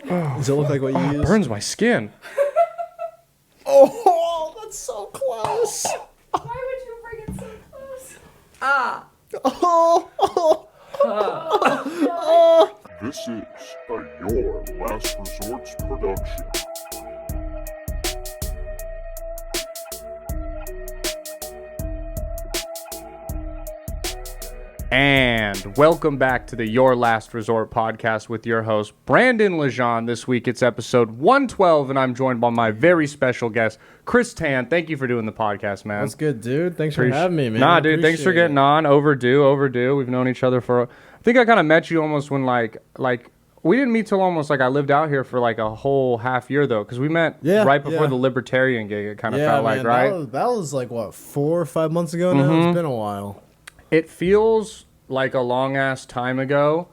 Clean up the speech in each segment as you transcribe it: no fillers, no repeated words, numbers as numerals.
Does it look like what you use? Burns my skin. Oh, that's so close. Why would you bring it so close? This is a Your Last Resorts production. And welcome back to the Your Last Resort podcast with your host, Brandon Lejean. This week it's episode 112, and I'm joined by my very special guest, Chris Tan. Thank you for doing the podcast, man. That's good, dude. Thanks for having me, man. Nah, dude, thanks for getting on. Overdue. We've known each other for, I think I kind of met you almost when like we didn't meet till almost like I lived out here for like a whole half year though, because we met right before the Libertarian gig. It kind of felt like, right? That was like what, 4 or 5 months ago now. It's been a while. It feels like a long ass time ago,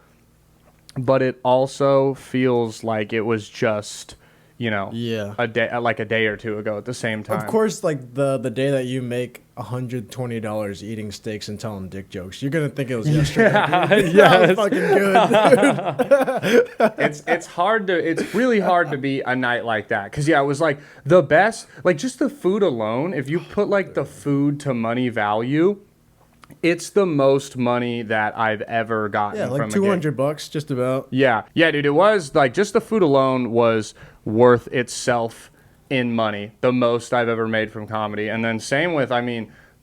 but it also feels like it was just, a day or two ago at the same time. Of course, like the day that you make $120 eating steaks and telling dick jokes, you're gonna think it was yesterday. That was fucking good, dude. It's really hard to be a night like that, because it was like the best, like just the food alone. If you put like the food to money value, it's the most money that I've ever gotten. Yeah, like from $200, just about. Yeah, dude. It was like just the food alone was worth itself in money. The most I've ever made from comedy, and then same with,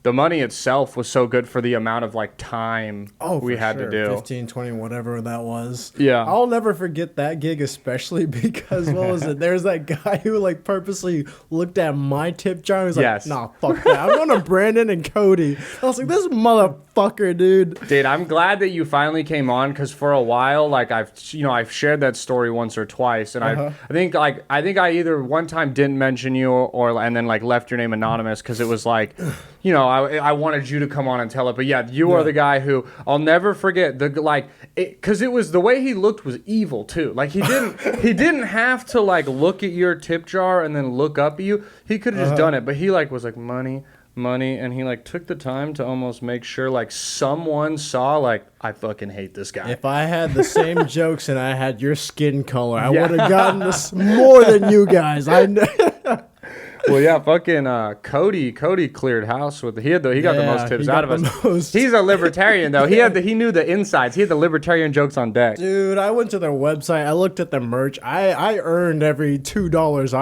the money itself was so good for the amount of like time we had to do. 15, 20, whatever that was. Yeah. I'll never forget that gig, especially because, what was it? There's that guy who like purposely looked at my tip jar and was like, nah, fuck that. I'm going to Brandon and Cody. I was like, this motherfucker, dude. Dude, I'm glad that you finally came on, because for a while, like I've shared that story once or twice, and I think I either one time didn't mention you and then like left your name anonymous, because it was like, I wanted you to come on and tell it, but you are the guy who I'll never forget. Because it was the way he looked was evil too. Like he didn't have to like look at your tip jar and then look up at you. He could have just done it, but he like was like money, and he like took the time to almost make sure like someone saw like, I fucking hate this guy. If I had the same jokes and I had your skin color, I would have gotten this more than you guys. I know. Well, yeah, fucking Cody cleared house with he got the most tips out of us. He's a libertarian though. He knew the insides. He had the libertarian jokes on deck. Dude, I went to their website. I looked at the merch. I earned every $2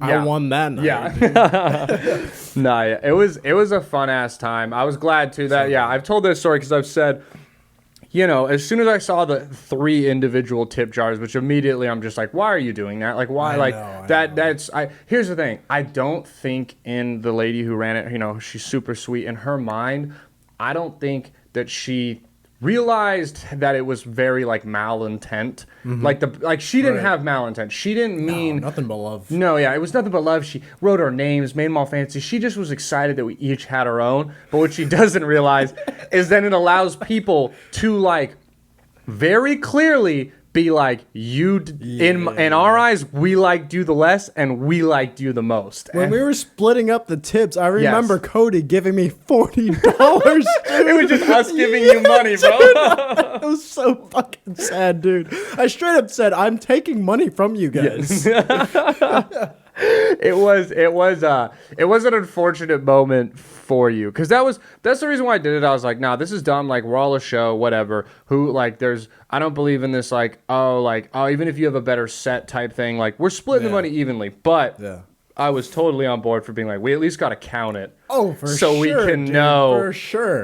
I won that night. Yeah. Nah, yeah. It was a fun ass time. I was glad too that I've told this story because I've said, as soon as I saw the 3 individual tip jars, which immediately I'm just like, why are you doing that? Like, why? Here's the thing. I don't think in the lady who ran it, she's super sweet. In her mind, I don't think that she realized that it was very like malintent. She didn't have malintent. She didn't mean nothing but love. No, it was nothing but love. She wrote our names, made them all fancy. She just was excited that we each had our own. But what she doesn't realize is then it allows people to like very clearly be like, in our eyes, we liked you the less and we liked you the most. When we were splitting up the tips, I remember Cody giving me $40. It was just us giving you money, bro. It was so fucking sad, dude. I straight up said, I'm taking money from you guys. It was an unfortunate moment for you, because that's the reason why I did it. I was like, nah, this is dumb. Like, we're all a show, whatever. I don't believe in this even if you have a better set type thing, like we're splitting the money evenly. But I was totally on board for being like, we at least got to count it. Oh, for sure. So we can know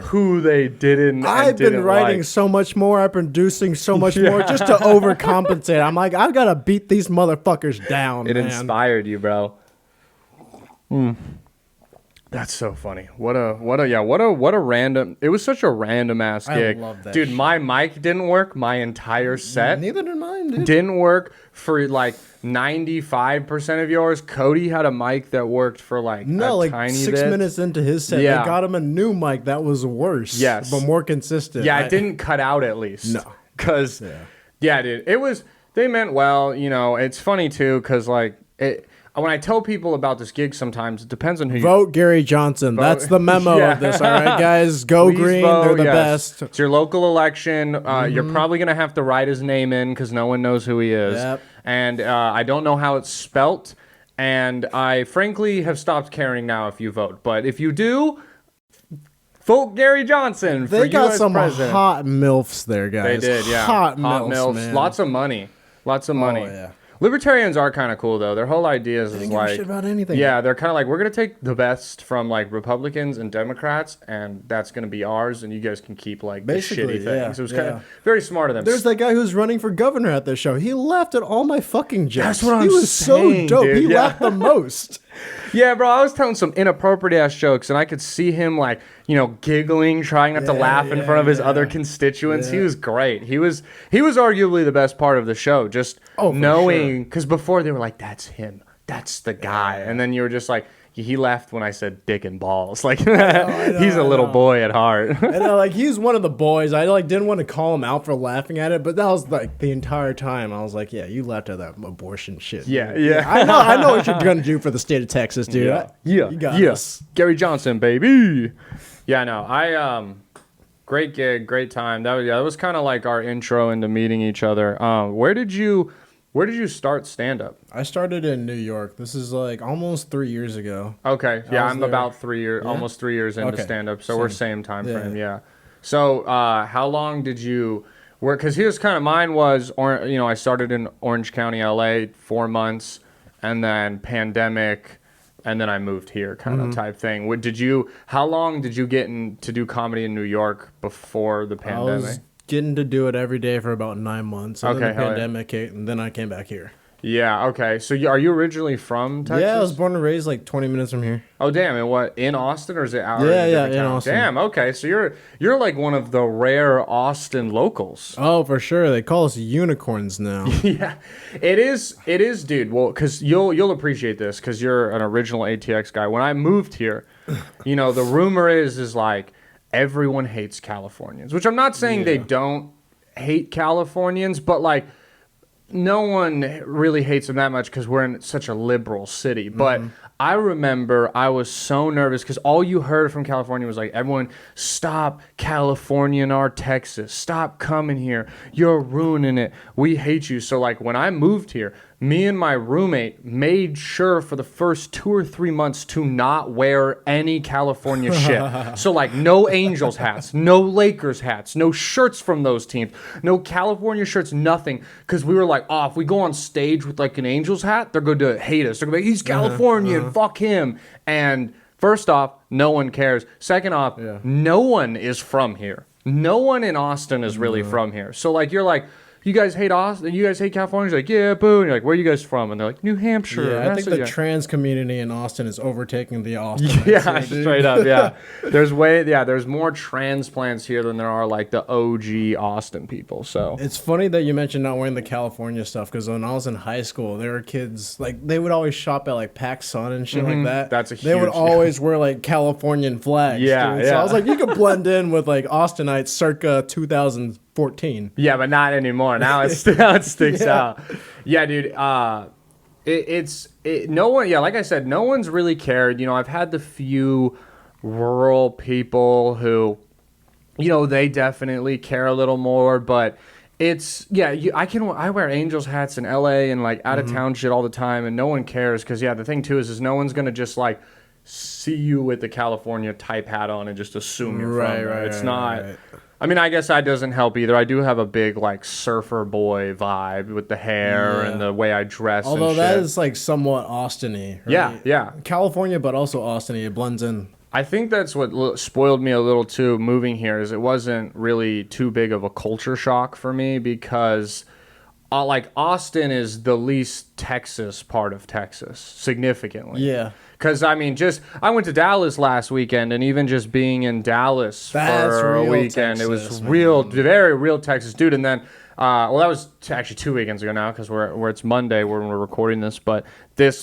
who they didn't. I've been writing so much more. I'm producing so much more just to overcompensate. I'm like, I've got to beat these motherfuckers down. It inspired you, bro. That's so funny. What a random. It was such a random ass gig. I love that dude. shit. My mic didn't work. My entire set neither did mine, dude. Didn't work for like 95% of yours. Cody had a mic that worked for like tiny 6 bit. minutes into his set, they got him a new mic that was worse. Yes, but more consistent. Yeah, it didn't cut out at least. No, because dude, it was. They meant well. It's funny too, because like it. When I tell people about this gig, sometimes it depends on who you vote. Gary Johnson. That's the memo of this. All right, guys, go Please green. Vote, they're the best. It's your local election. You're probably gonna have to write his name in because no one knows who he is. Yep. and I don't know how it's spelt, and I frankly have stopped caring now if you vote. But if you do, vote Gary Johnson for They got U.S. some president. hot MILFs there, guys. They did, yeah. Hot MILFs, man. Lots of money. Lots of money. Oh, yeah. Libertarians are kind of cool, though. Their whole idea is They don't like... give a shit about anything. Yeah, they're kind of like, we're going to take the best from, like, Republicans and Democrats, and that's going to be ours, and you guys can keep, like, Basically, the shitty yeah, things. It was kind of very smart of them. There's that guy who's running for governor at this show. He laughed at all my fucking jokes. That's what I'm He was saying, so dope. dude. He Yeah. laughed the most. Yeah, bro, I was telling some inappropriate-ass jokes, and I could see him, like, you know, giggling, trying not to laugh in front of his other constituents. He was great. He was arguably the best part of the show, just knowing, because before they were like, that's him, that's the guy, and then you were just like, he left when I said dick and balls. Like, he's a little boy at heart. And like, he's one of the boys. I like didn't want to call him out for laughing at it, but that was like the entire time. I was like, yeah, you laughed at that abortion shit. Yeah, dude. yeah. I know what you're gonna do for the state of Texas, dude. You got us. Gary Johnson, baby. Yeah, no, great gig, great time. That was kind of like our intro into meeting each other. Where did you start stand up? I started in New York. This is like almost 3 years ago. Okay, yeah, I'm there. about 3 years, almost 3 years into stand up. So we're same time frame, yeah. So how long did you work? Because here's kind of mine was, I started in Orange County, LA, 4 months, and then pandemic. And then I moved here, kind of type thing. How long did you get to do comedy in New York before the pandemic? I was getting to do it every day for about 9 months. And then the pandemic hit, and then I came back here. Yeah, okay. So are you originally from Texas? Yeah, I was born and raised like 20 minutes from here. Oh, damn. And what, in Austin, or is it out in Austin. Damn, okay. So you're like one of the rare Austin locals. Oh, for sure. They call us unicorns now. Yeah, it is, dude. Well, because you'll appreciate this because you're an original ATX guy. When I moved here, the rumor is like everyone hates Californians, which I'm not saying they don't hate Californians, but like no one really hates them that much because we're in such a liberal city. But I remember I was so nervous because all you heard from California was like, everyone, stop Californiaing our Texas. Stop coming here. You're ruining it. We hate you. So like when I moved here, me and my roommate made sure for the first 2 or 3 months to not wear any California shit. So like no Angels hats, no Lakers hats, no shirts from those teams, no California shirts, nothing. Because we were like, if we go on stage with like an Angels hat, they're going to hate us. They're going to be like, he's Californian, fuck him. And first off, no one cares. Second off, no one is from here. No one in Austin is really from here. So like you're like, you guys hate Austin? You guys hate California? You're like, yeah, boo. And you're like, where are you guys from? And they're like, New Hampshire. Yeah, I think the trans community in Austin is overtaking the Austin. Yeah, straight up, yeah. There's more transplants here than there are like the OG Austin people. So it's funny that you mentioned not wearing the California stuff because when I was in high school, there were kids like they would always shop at like PacSun and shit like that. That's They would always wear like Californian flags. Yeah, dude. So I was like, you could blend in with like Austinites circa 2014. Yeah, but not anymore. Now it sticks out. Yeah, dude. No one. Yeah, like I said, no one's really cared. I've had the few rural people who, they definitely care a little more. But I wear Angels hats in LA and like out of town shit all the time, and no one cares because the thing too is no one's gonna just like see you with the California type hat on and just assume you're from there. It's not. Right. I mean, I guess that doesn't help either. I do have a big, like, surfer boy vibe with the hair and the way I dress. Although and shit. that is, like, somewhat Austin-y. Right? Yeah. California, but also Austin-y. It blends in. I think that's what spoiled me a little, too, moving here, is it wasn't really too big of a culture shock for me because, like, Austin is the least Texas part of Texas, significantly. Yeah. Because, I mean, I went to Dallas last weekend, and even just being in Dallas for a weekend, Texas, it was very real Texas, dude. And then, that was actually 2 weekends ago now, because it's Monday when we're recording this. But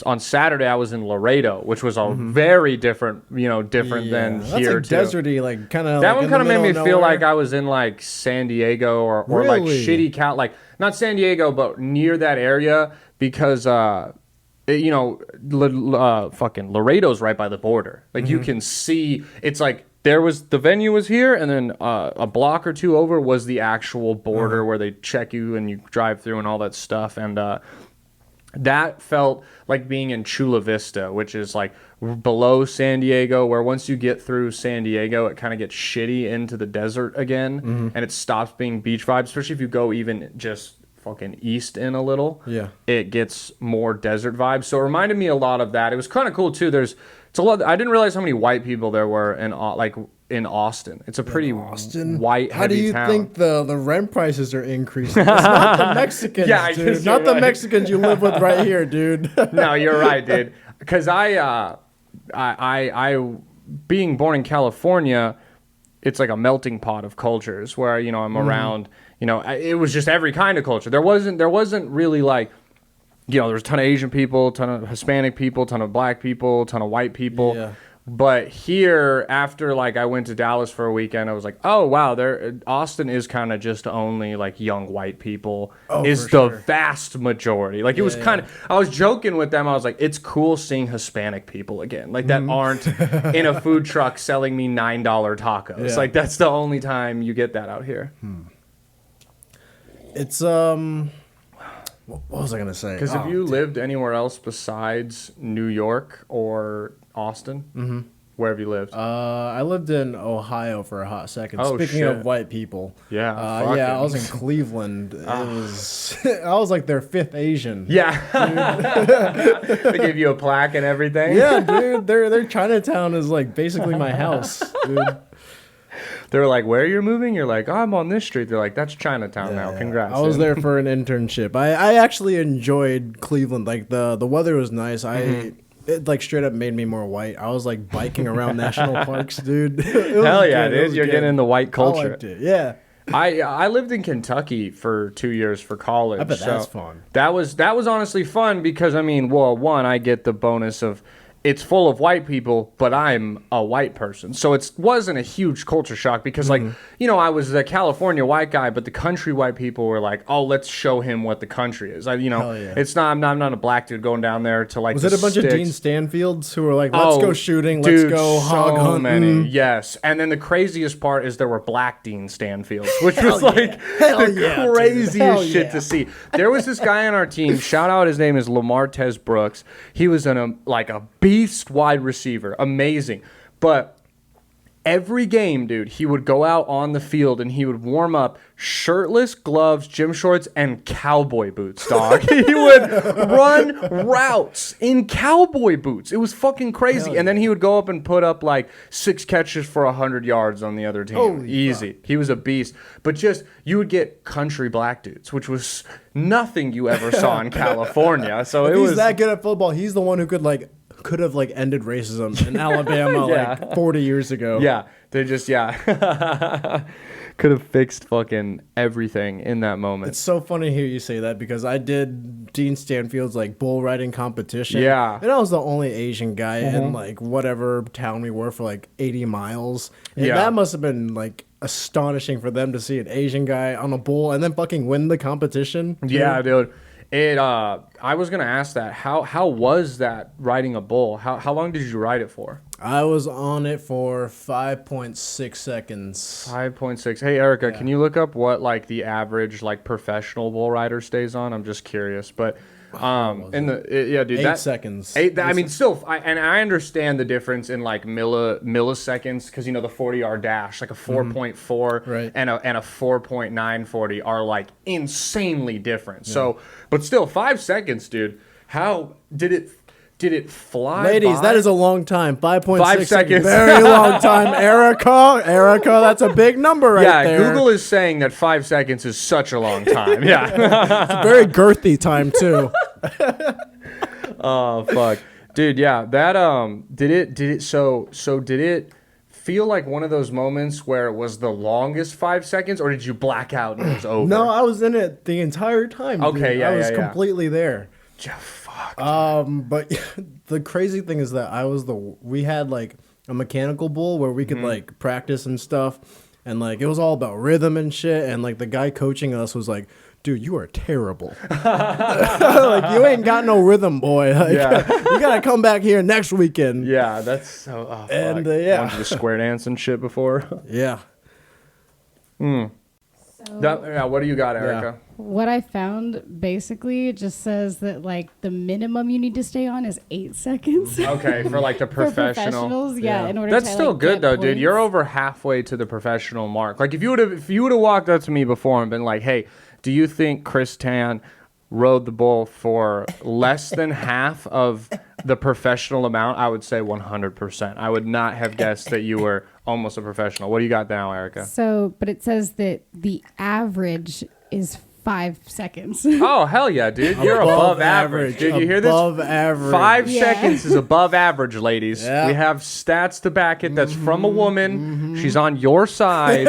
on Saturday, I was in Laredo, which was a very different than here, that's like too. Deserty, like kind of. That one kind of made me feel like I was in like San Diego or like shitty like not San Diego, but near that area because fucking Laredo's right by the border. Like you can see, it's like the venue was here, and then a block or two over was the actual border where they check you and you drive through and all that stuff. And that felt like being in Chula Vista, which is like below San Diego, where once you get through San Diego, it kind of gets shitty into the desert again, and it stops being beach vibes, especially if you go even just fucking east in a little. Yeah. It gets more desert vibes. So it reminded me a lot of that. It was kind of cool too. It's a lot. I didn't realize how many white people there were in Austin. It's a pretty white, heavy town. How do you think the rent prices are increasing? It's not the Mexicans, dude. Not the Mexicans you live with right here, dude. No, you're right, dude. Because I being born in California, it's like a melting pot of cultures where, you know, I'm around, you know, it was just every kind of culture. There wasn't really like, you know, there was a ton of Asian people, a ton of Hispanic people, a ton of black people, a ton of white people. Yeah. But here, after like I went to Dallas for a weekend, I was like, oh wow, Austin is kind of just only like young white people is the vast majority. Like it was kind of, I was joking with them. I was like, it's cool seeing Hispanic people again, like that aren't in a food truck selling me $9 tacos. Yeah. Like that's the only time you get that out here. It's what was I gonna say? Because if you lived anywhere else besides New York or Austin, where have you lived? I lived in Ohio for a hot second. Speaking of white people, I was in Cleveland. I was like their fifth Asian. Yeah, they give you a plaque and everything. Yeah, dude, their Chinatown is like basically my house, dude. They're like, where you're moving? You're like, oh, I'm on this street. They're like, that's Chinatown now. Congrats. I was there for an internship. I actually enjoyed Cleveland. Like the weather was nice. It like straight up made me more white. I was like biking around national parks, dude. Hell yeah, dude. You're getting in the white culture. I liked it. Yeah. I lived in Kentucky for 2 years for college. I bet that's fun. That was honestly fun because I mean, well, one, I get the bonus of it's full of white people, but I'm a white person. So it wasn't a huge culture shock because, like, you know, I was a California white guy, but the country white people were like, oh, let's show him what the country is. It's not, I'm not a black dude going down there to, like, was it a bunch of Dean Stanfields who were like, let's go shooting, let's go hog hunting? Many, yes. And then the craziest part is there were black Dean Stanfields, which was like the craziest shit to see. There was this guy on our team, shout out, his name is Lamartez Brooks. He was in a beast wide receiver, amazing. But every game, dude, he would go out on the field and he would warm up shirtless, gloves, gym shorts, and cowboy boots, dog. He would run routes in cowboy boots. It was fucking crazy. And then he would go up and put up like 6 catches for 100 yards on the other team. Holy easy. Fuck. He was a beast. But just, you would get country black dudes, which was nothing you ever saw in California. So if he's that good at football, he's the one who could have ended racism in Alabama like 40 years ago. Yeah, they just could have fixed fucking everything in that moment. It's so funny to hear you say that because I did Dean Stanfield's like bull riding competition. Yeah, and I was the only Asian guy in like whatever town we were for like 80 miles. And that must have been like astonishing for them to see an Asian guy on a bull and then fucking win the competition. Yeah, dude. I was gonna ask that. How was that riding a bull? How long did you ride it for? I was on it for 5.6 seconds. 5.6. Hey Erica, can you look up what like the average like professional bull rider stays on? I'm just curious, but dude, 8 seconds. I mean, still, I understand the difference in like milliseconds because you know the 40-yard dash, like a 4.4 and a 4.940 are like insanely different. Yeah. So, but still, 5 seconds, dude. How did it fly? Ladies, by? That is a long time. 5.6 seconds. Very long time. Erica, that's a big number right there. Yeah, Google is saying that 5 seconds is such a long time. Yeah. It's a very girthy time, too. Oh, fuck. Dude, yeah. That, did it feel like one of those moments where it was the longest 5 seconds, or did you black out and it was over? No, I was in it the entire time. Okay, dude. I was completely there. Fuck. But the crazy thing is that we had like a mechanical bull where we could like practice and stuff, and like it was all about rhythm and shit, and like the guy coaching us was like, dude, you are terrible. Like, you ain't got no rhythm, boy. Like, you gotta come back here next weekend. Yeah, that's so. Oh, and Went to the square dance and shit before. Yeah. So, what do you got, Erica? Yeah. What I found basically just says that like the minimum you need to stay on is 8 seconds. Okay, for like the For professional. professionals, yeah. In order That's to, still like, good get though, dude. points. You're over halfway to the professional mark. Like if you would have walked up to me before and been like, "Hey, do you think Chris Tan rode the bull for less than half of the professional amount?" I would say 100%. I would not have guessed that you were almost a professional. What do you got now, Erica? So, but it says that the average is 5 seconds. Oh, hell yeah, dude. You're above average. Did you hear this? Above average. 5 Yeah. seconds is above average, ladies. Yeah. We have stats to back it. That's from a woman. She's on your side.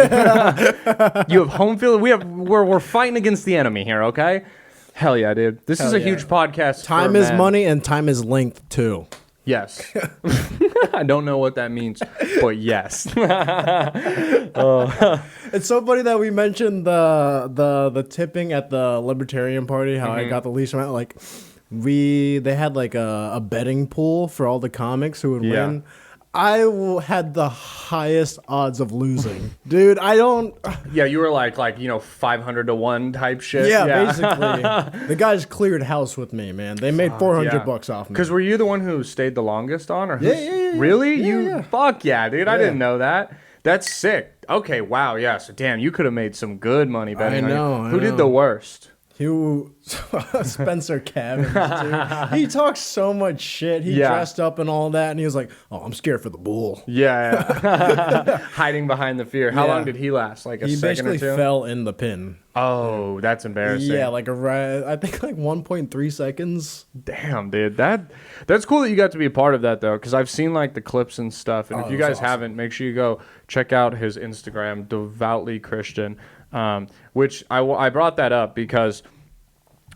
You have home field. We're fighting against the enemy here, okay? Hell yeah, dude. This is a huge podcast. Time for is men. money and time is length too. Yes. I don't know what that means, but yes. It's so funny that we mentioned the tipping at the Libertarian Party, how I got the least amount. Like they had like a betting pool for all the comics who would Yeah. win. Had the highest odds of losing. Dude, I don't... Yeah, you were like 500 to 1 type shit. Yeah, basically. The guys cleared house with me, man. They made $400 off me. Because were you the one who stayed the longest on? Or Yeah. Really? Yeah. Fuck yeah, dude. I Yeah. didn't know that. That's sick. Okay, wow, yeah. So damn, you could have made some good money betting. I know, on you. I Who did know. the worst? Spencer Cavins, dude. He talks so much shit. He Yeah. dressed up and all that, and he was like, "Oh, I'm scared for the bull." Yeah. Hiding behind the fear. How Yeah. long did he last? Like a He second or basically two? fell in the pin. Oh, that's embarrassing. Yeah, like I think like 1.3 seconds. Damn, dude. That's cool that you got to be a part of that though, because I've seen like the clips and stuff. And if you that's guys awesome. haven't, make sure you go check out his Instagram, Devoutly Christian. Which I brought that up because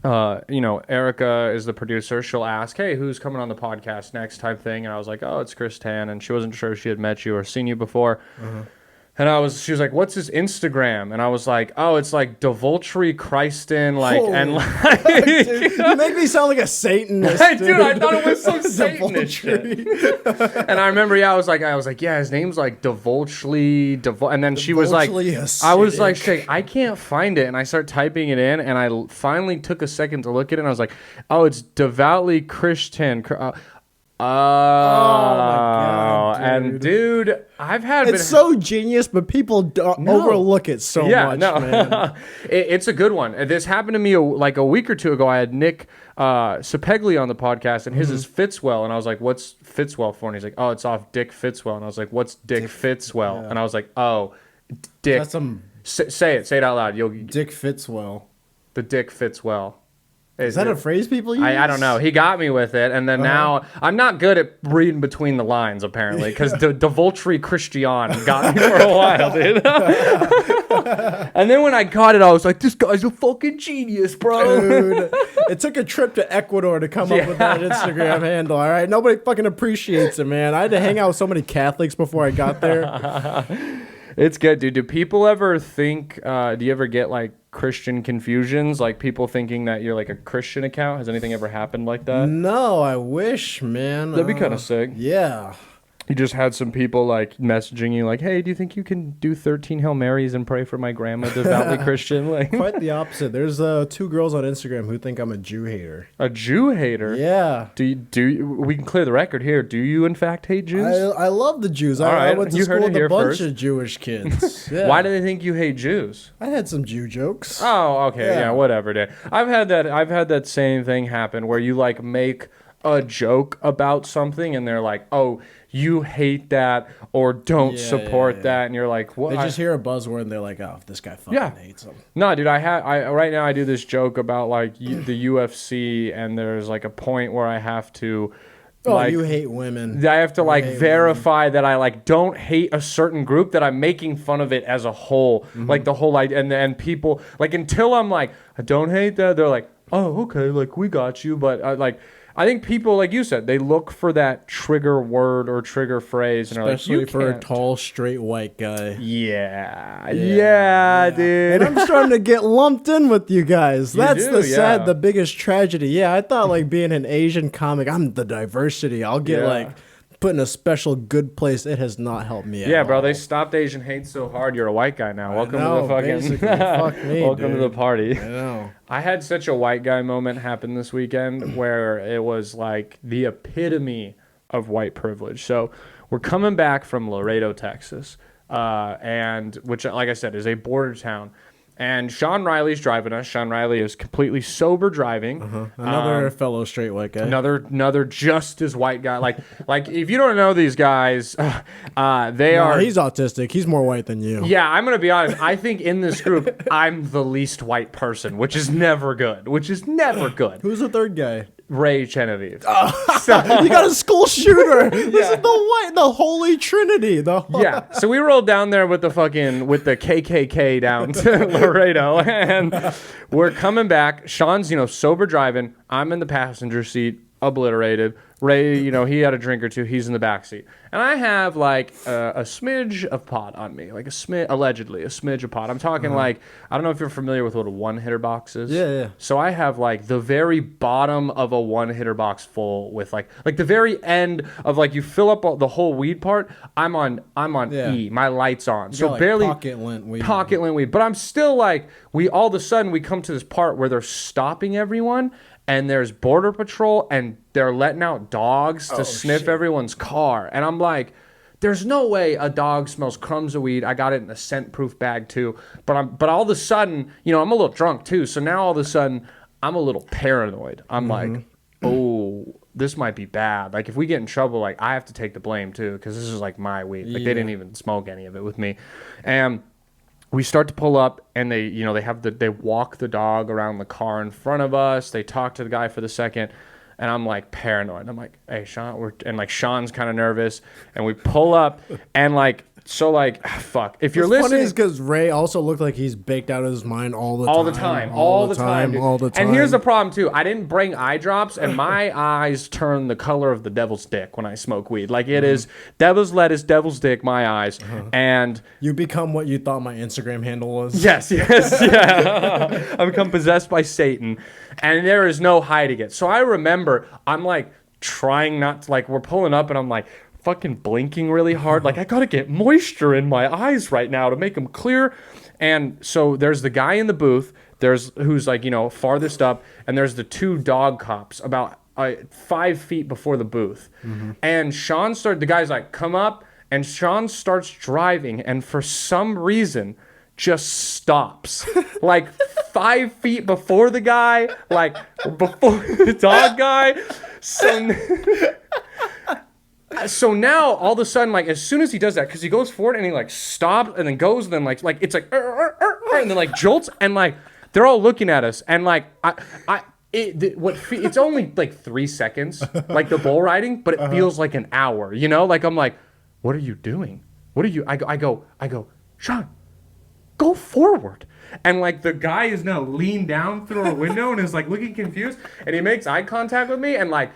Erica is the producer. She'll ask, "Hey, who's coming on the podcast next?" type thing, and I was like, "Oh, it's Chris Tan," and she wasn't sure if she had met you or seen you before. And she was like, "What's his Instagram?" And I was like, "Oh, it's like Devoltry Christen, like Holy and like." Dude, you make me sound like a Satanist. Dude, I thought it was some Satanist shit. Devoltry. And I remember, I was like, yeah, his name's like Devolchly, and then she was like, Devolchly I was like, acidic. saying, I can't find it, and I start typing it in, and I finally took a second to look at it, and I was like, oh, it's Devoutly Christian. Oh, God, and dude, I've had It's so genius, but people overlook it so much, man. It's a good one. This happened to me like a week or two ago. I had Nick Sapegli on the podcast, and his is Fitzwell, and I was like, "What's Fitzwell for?" And he's like, "Oh, it's off Dick Fitzwell," and I was like, "What's Dick Fitzwell?" And I was like, "Oh, Dick." That's some Say it out loud. Dick Fitzwell. The Dick Fitzwell. Is that a phrase people use? I don't know. He got me with it, and then now I'm not good at reading between the lines, apparently, because Devoltry Christian got me for a while, dude. And then when I got it, I was like, this guy's a fucking genius, bro. Dude, it took a trip to Ecuador to come up with that Instagram handle, all right? Nobody fucking appreciates it, man. I had to hang out with so many Catholics before I got there. It's good, dude. Do people ever think, do you ever get like Christian confusions? Like people thinking that you're like a Christian account? Has anything ever happened like that? No, I wish, man. That'd be kind of sick. Yeah. You just had some people like messaging you like, hey, do you think you can do 13 Hail Marys and pray for my grandma, devoutly Christian? Like Quite the opposite. There's 2 girls on Instagram who think I'm a Jew hater. a Jew hater? Yeah. We can clear the record here. Do you in fact hate Jews? I love the Jews. I right, went to you heard school it with a here bunch first. of Jewish kids. Yeah. Why do they think you hate Jews? I had some Jew jokes. Oh, okay, yeah, Yeah. whatever, dude. I've had that same thing happen where you like make a joke about something and they're like, oh, you hate that or don't support that, and you're like, what? They just hear a buzzword and they're like, oh, this guy fucking hates them. No, dude, I right now I do this joke about like the UFC, and there's like a point where I have to Oh, like, you hate women. I have to like hate verify that I like don't hate a certain group, that I'm making fun of it as a whole, like the whole like and people like until I'm like I don't hate that, they're like, oh, okay, like we got you, but like. I think people, like you said, they look for that trigger word or trigger phrase, and Especially are like, for a tall, straight white guy. Yeah, dude. And I'm starting to get lumped in with you guys. That's do, the biggest tragedy. Yeah, I thought like being an Asian comic, I'm the diversity. I'll get like put in a special good place. It has not helped me. Yeah, bro. all. They stopped Asian hate so hard. You're a white guy now. Welcome know, to the fucking. basically. Fuck me, Welcome to the dude. party. I know. I had such a white guy moment happen this weekend where it was like the epitome of white privilege. So we're coming back from Laredo, Texas, and which, like I said, is a border town. And Sean Riley's driving us. Sean Riley is completely sober driving. Another fellow straight white guy. Another just as white guy. Like if you don't know these guys, they are. He's autistic. He's more white than you. Yeah, I'm gonna be honest. I think in this group, I'm the least white person, which is never good. Who's the third guy? Ray Genevieve. You got a school shooter. This is the Holy Trinity. Yeah. So we rolled down there with the KKK down to Laredo, and we're coming back. Sean's, sober driving. I'm in the passenger seat, obliterated. Ray, he had a drink or two. He's in the back seat. And I have like a smidge of pot on me, like allegedly a smidge of pot. I'm talking like, I don't know if you're familiar with what a one-hitter box is. Yeah. So I have like the very bottom of a one-hitter box full with like the very end of like you fill up the whole weed part. I'm on E. My light's on. So like barely pocket lint weed. But I'm still like all of a sudden we come to this part where they're stopping everyone. And there's border patrol, and they're letting out dogs to sniff everyone's car. And I'm like, there's no way a dog smells crumbs of weed. I got it in a scent-proof bag too. But all of a sudden, I'm a little drunk too. So now all of a sudden, I'm a little paranoid. I'm like, oh, this might be bad. Like if we get in trouble, like I have to take the blame too, because this is like my weed. Like they didn't even smoke any of it with me. And we start to pull up, and they walk the dog around the car in front of us. They talk to the guy for the second, and I'm like paranoid. I'm like, hey, Sean, Sean's kind of nervous, and we pull up, and fuck. If you're listening, funny is because Ray also looked like he's baked out of his mind all the time. All the time. And here's the problem too. I didn't bring eye drops, and my eyes turn the color of the devil's dick when I smoke weed. Like it is devil's lettuce, devil's dick. My eyes, and you become what you thought my Instagram handle was. Yes, yeah. I become possessed by Satan, and there is no hiding it. So I remember I'm like trying not to, like we're pulling up, and I'm like fucking blinking really hard. Like I gotta get moisture in my eyes right now to make them clear. And so there's the guy in the booth, who's like, farthest up, and there's the two dog cops about 5 feet before the booth. And the guy's like, come up, and Sean starts driving, and for some reason just stops like 5 feet before the guy, like before the dog guy. So now all of a sudden, like as soon as he does that, because he goes forward and he like stops and then goes and then like it's like and then like jolts, and like they're all looking at us, and like it's only like 3 seconds, like the bull riding, but it feels like an hour, like I'm like, what are you doing? What are you? I go, Sean, go forward. And like the guy is now leaned down through a window and is like looking confused, and he makes eye contact with me, and like,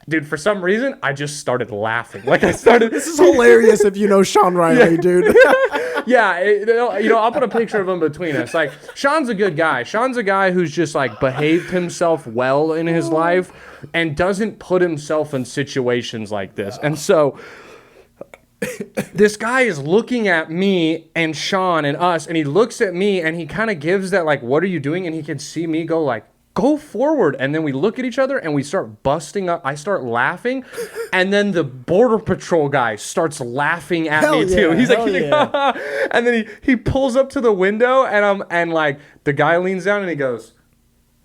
dude, for some reason, I just started laughing. Like I started. This is hilarious if you know Sean Riley, dude. Yeah, I'll put a picture of him between us. Like Sean's a good guy. Sean's a guy who's just like behaved himself well in his life and doesn't put himself in situations like this. And so this guy is looking at me and Sean and us, and he looks at me and he kind of gives that like, what are you doing? And he can see me go like, go forward. And then we look at each other and we start busting up. I start laughing, and then the border patrol guy starts laughing at me too. He's like, and then he pulls up to the window, and like the guy leans down and he goes,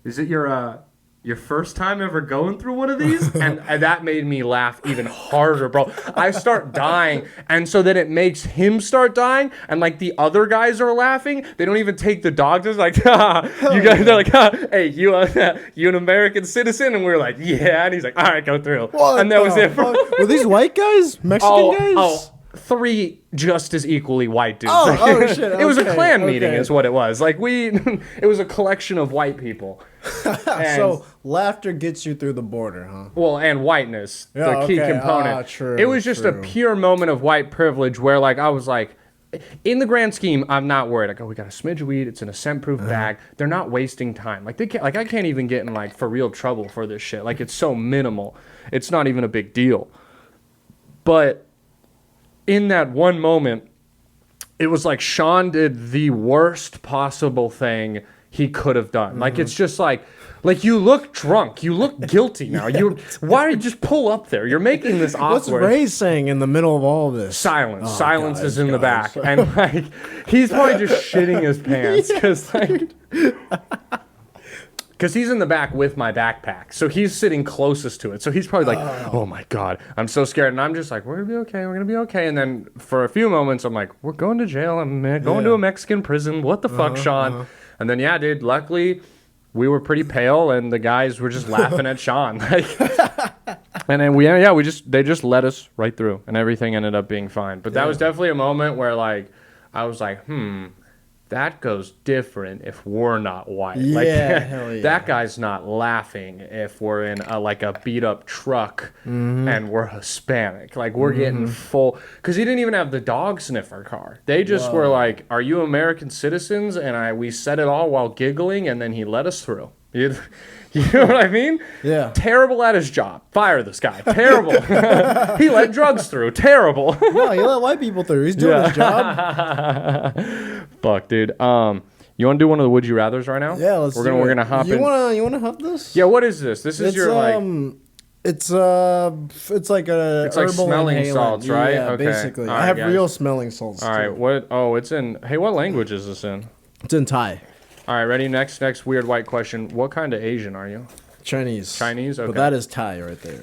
is it your first time ever going through one of these? And that made me laugh even harder, bro. I start dying, and so then it makes him start dying, and like the other guys are laughing. They don't even take the dogs. It's like, you guys, they're like, hey, you an American citizen? And we're like, yeah. And he's like, all right, go through. And that was it, bro. Were these white guys? Mexican guys? Oh, 3 just as equally white dudes. Oh, shit. It was a Klan meeting is what it was. Like it was a collection of white people. So laughter gets you through the border, huh? Well, and whiteness, the key component. True, it was just a pure moment of white privilege where like I was like, in the grand scheme, I'm not worried. Like, oh, we got a smidge of weed. It's in a scent-proof bag. They're not wasting time. Like I can't even get in like for real trouble for this shit. Like it's so minimal. It's not even a big deal. But in that one moment, it was like Sean did the worst possible thing he could have done. Like, it's just like you look drunk. You look guilty now. Why did you just pull up there? You're making this awkward. What's Ray saying in the middle of all this? Silence. Silence is in the back. And, like, he's probably just shitting his pants because he's in the back with my backpack. So he's sitting closest to it. So he's probably like, oh my God, I'm so scared. And I'm just like, we're going to be okay. We're going to be okay. And then for a few moments, I'm like, we're going to jail. I'm going to a Mexican prison. What the fuck, Sean? And then, yeah, dude, luckily we were pretty pale and the guys were just laughing at Sean. And then they just let us right through and everything ended up being fine. But that was definitely a moment where, like, I was like, that goes different if we're not white. Yeah, like, hell yeah. That guy's not laughing if we're in a beat up truck and we're Hispanic. Like, we're getting full, because he didn't even have the dog sniffer car. They just were like, "Are you American citizens?" And we said it all while giggling, and then he let us through. You know what I mean? Yeah. Terrible at his job. Fire this guy. Terrible. He let drugs through. Terrible. No, he let white people through. He's doing his job. Fuck, dude. You want to do one of the would you rathers right now? Yeah, let's. We're gonna hop in. You wanna hop this? Yeah. What is this? This is your like. It's like a. It's like smelling inhalant. salts, right? Yeah, Okay. basically. All I have right, guys. real smelling salts. All right. too. What? Oh, it's in. Hey, what language is this in? It's in Thai. All right. Ready? Next weird white question. What kind of Asian are you? Chinese. Chinese. Okay. But that is Thai right there.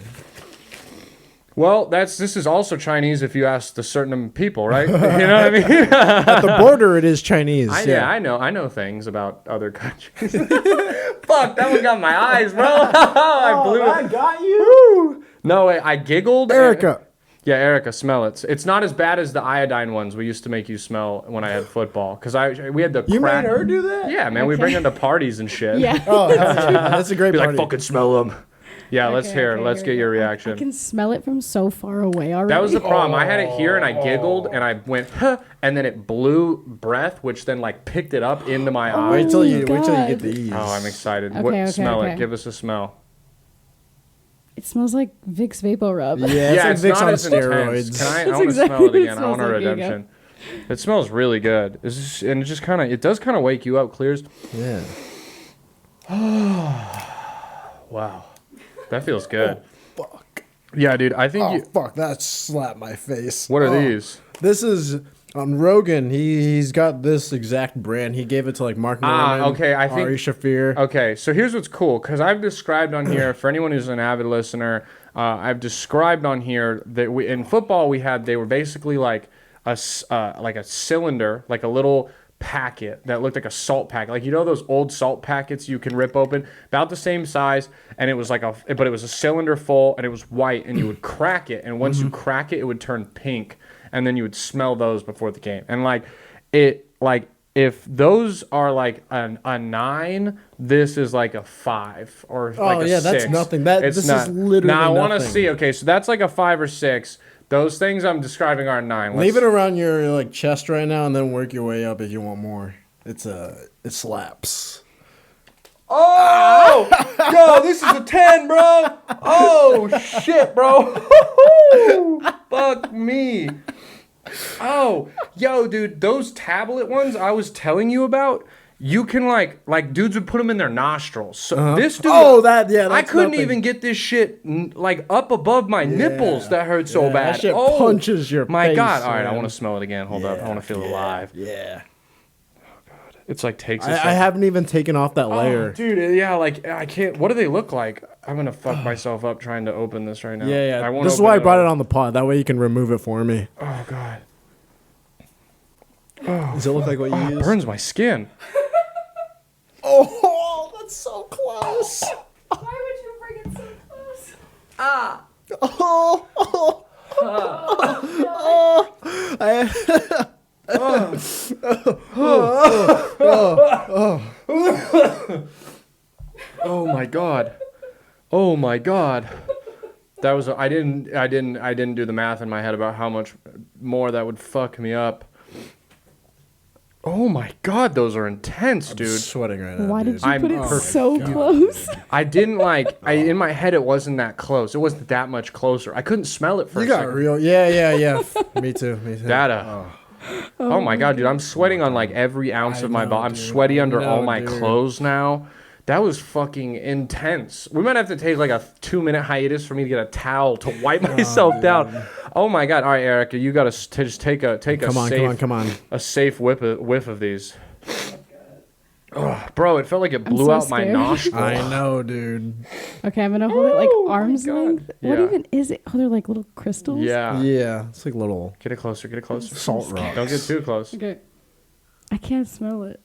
Well, this is also Chinese if you ask the certain people, right? You know what I mean? At the border, it is Chinese. Yeah, I know things about other countries. Fuck, that one got my eyes, bro. I blew it. got you. Woo. No, I giggled. Erica. Yeah, Erica, smell it. It's not as bad as the iodine ones we used to make you smell when I had football. Because we had the You made her do that? Yeah, man, we bring them to parties and shit. Yeah. Oh, that's a great Be party. like, fucking smell them. Yeah, let's hear it. Let's get your I reaction. can smell it from so far away already. That was the problem. I had it here and I giggled and I went, huh, and then it blew breath, which then like picked it up into my eye. Wait till you God. get these. Oh, I'm excited. Okay, Smell okay. it. Give us a smell. It smells like Vicks Vapor Rub. Yeah, It's it's like Vicks not on as intense. steroids. Can I That's want to smell exactly it what it again. I want a smells like. Here you go. redemption. It smells really good. And it just it does kind of wake you up, clears. Yeah. Wow. That feels good. Fuck. Yeah, dude. I think Oh, you. fuck. That slapped my face. What are Oh. these? This is on Rogan. He's got this exact brand. He gave it to like Mark Norman. Okay, I think- Ari Shafir. Okay, so here's what's cool, because I've described on here, for anyone who's an avid listener, I've described on here that in football they were basically like a cylinder, like a little packet that looked like a salt packet. Like, you know those old salt packets you can rip open? About the same size, and it was but it was a cylinder full, and it was white, and you would crack it, and once you crack it, it would turn pink, and then you would smell those before the game. And if those are like a 9, this is like a 5 or like a 6. That's nothing. This is literally Now I want to nothing. see. Okay, so that's like a 5 or 6. Those things I'm describing are 9. Leave it around your like chest right now, and then work your way up if you want more. It slaps. Oh, yo, this is a 10, bro. Oh shit, bro. Fuck me. Oh, yo, dude, those tablet ones I was telling you about, you can like dudes would put them in their nostrils. So this dude, I couldn't nothing. even get this shit like up above my nipples. That hurt so bad. That shit punches your my face, God! All right, I man. want to smell it again. Hold up, I want to feel alive. Yeah. It's like takes. I haven't even taken off that layer. Dude, yeah, like I can't. What do they look like? I'm gonna fuck myself up trying to open this right now. Yeah. I won't This is open why I brought up. it on the pod. That way you can remove it for me. Oh God. Does it look like what you Oh, it used? burns my skin. Oh, that's so close. Why would you bring it so close? Oh my God. Oh my God. That was I didn't do the math in my head about how much more that would fuck me up. Oh my God, those are intense, dude. I'm sweating right now. Why dude. did you put it so close? I didn't in my head it wasn't that close. It wasn't that much closer. I couldn't smell it for You a got second. real. Yeah. Me too. Data. Oh my God, dude. I'm sweating on like every ounce of my body. I'm sweaty under all my clothes now. That was fucking intense. We might have to take like a 2-minute hiatus for me to get a towel to wipe myself down. Oh my God. All right, Erica, you got to just take a Come on. a safe whiff of these. Oh, bro, it felt like it blew so out my scared. nostril. I know, dude. Okay, I'm gonna hold it like arm's length. What Yeah. even is it? Oh, they're like little crystals. Yeah, it's like little Get it closer. salt rocks. Don't get too close. Okay. I can't smell it.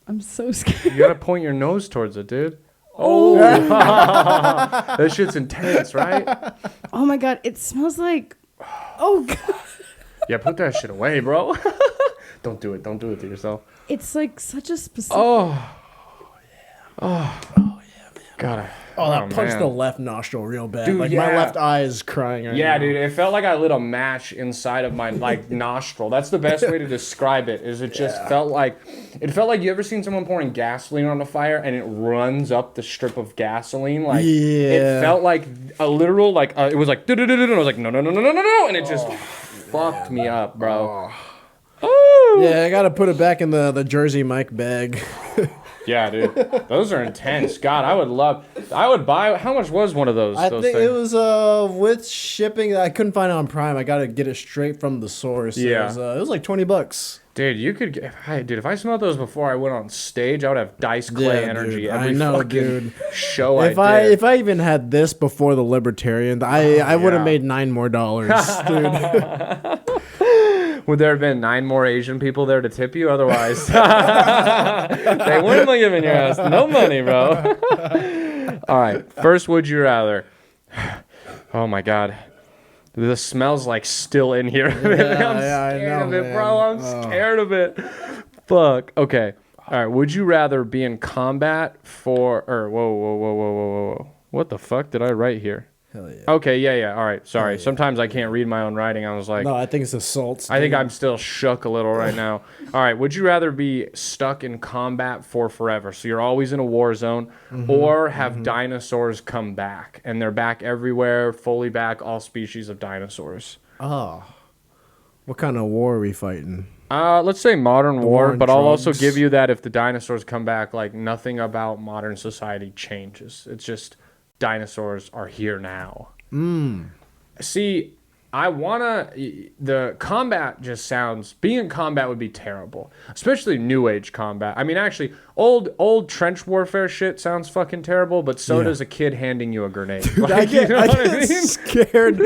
I'm so scared. You gotta point your nose towards it, dude. Oh, that shit's intense, right? Oh my God, it smells like. Oh God. Yeah, put that shit away, bro. Don't do it. Don't do it to yourself. It's like such a specific. Oh, yeah, man. God. Oh, that punched man. the left nostril real bad. Dude, like yeah. my left eye is crying right Yeah, now. dude, it felt like I lit a match inside of my nostril. That's the best way to describe it. Is it just felt like you ever seen someone pouring gasoline on a fire and it runs up the strip of gasoline? Like it felt like a literal it was like and I was like no, and it just fucked me up, bro. Yeah, I gotta put it back in the Jersey Mike bag. Yeah, dude, those are intense. God, I would buy. How much was one of those? I those think things? it was with shipping. I couldn't find it on Prime. I gotta get it straight from the source. Yeah. It was like $20. Dude, you could get. If I smelled those before I went on stage, I would have Dice Clay Yeah, energy dude. every I know, fucking dude. show If I did. if I even had this before the Libertarian, I would have made $9 more, dude. Would there have been 9 more Asian people there to tip you? Otherwise, they wouldn't have given your ass no money, bro. All right, first, would you rather? Oh my God, the smell's like still in here. I'm scared of it, bro. I'm scared of it. Fuck. Okay. All right. Would you rather be in combat for? Or whoa. What the fuck did I write here? Hell yeah. Okay, yeah. All right, sorry. Sometimes I can't read my own writing. I was like, No, I think it's assaults. I think I'm still shook a little right now. All right, would you rather be stuck in combat for forever? So you're always in a war zone, or have dinosaurs come back and they're back everywhere, fully back, all species of dinosaurs? Oh. What kind of war are we fighting? Let's say modern war war, on but I'll also drugs? give you that if the dinosaurs come back, like nothing about modern society changes. It's just dinosaurs are here now. See, the combat just sounds, being in combat would be terrible, especially new age combat. I mean, actually, old trench warfare shit sounds fucking terrible, but so does a kid handing you a grenade. I get scared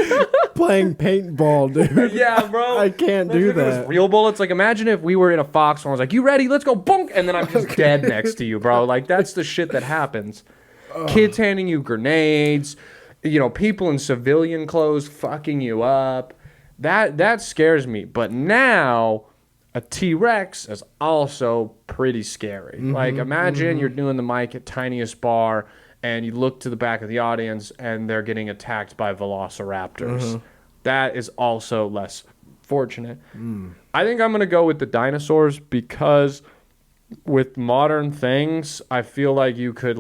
playing paintball, dude. Yeah, bro. I can't do Imagine if it was that. real bullets. Like, imagine if we were in a foxhole and I was like, "You ready? Let's go!" Bonk, and then I'm just dead next to you, bro. Like, that's the shit that happens. Kids handing you grenades, people in civilian clothes fucking you up. That scares me. But now, a T-Rex is also pretty scary. Like, imagine you're doing the mic at Tiniest Bar, and you look to the back of the audience, and they're getting attacked by velociraptors. That is also less fortunate. I think I'm going to go with the dinosaurs because with modern things, I feel like you could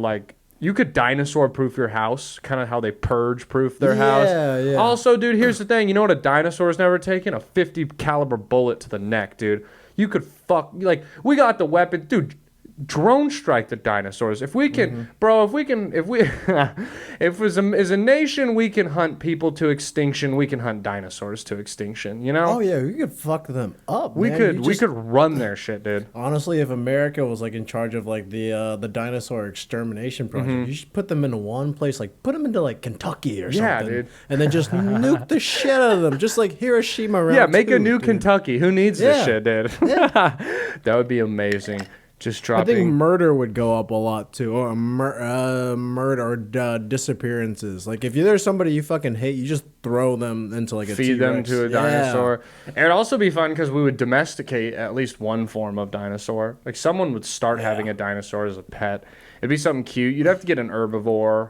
dinosaur-proof your house, kind of how they purge-proof their house. Yeah. Also, dude, here's the thing. You know what a dinosaur's never taken? A 50 caliber bullet to the neck, dude. You could we got the weapon. Dude, drone strike the dinosaurs. If we can, if as a nation we can hunt people to extinction, we can hunt dinosaurs to extinction, Oh yeah, we could fuck them up. We man. could run their shit, dude. Honestly, if America was like in charge of like the dinosaur extermination project, you should put them into one place, like put them into like Kentucky or something. Yeah, dude. And then just nuke the shit out of them, just like Hiroshima. Yeah, make a new dude. Kentucky. Who needs this Yeah. shit, dude? That would be amazing. Just I think dropping. murder would go up a lot too, or murder or disappearances. Like if there's somebody you fucking hate, you just throw them into like a Feed them T-Rex. to a Yeah. dinosaur. And it'd also be fun because we would domesticate at least one form of dinosaur. Like someone would start having a dinosaur as a pet. It'd be something cute. You'd have to get an herbivore.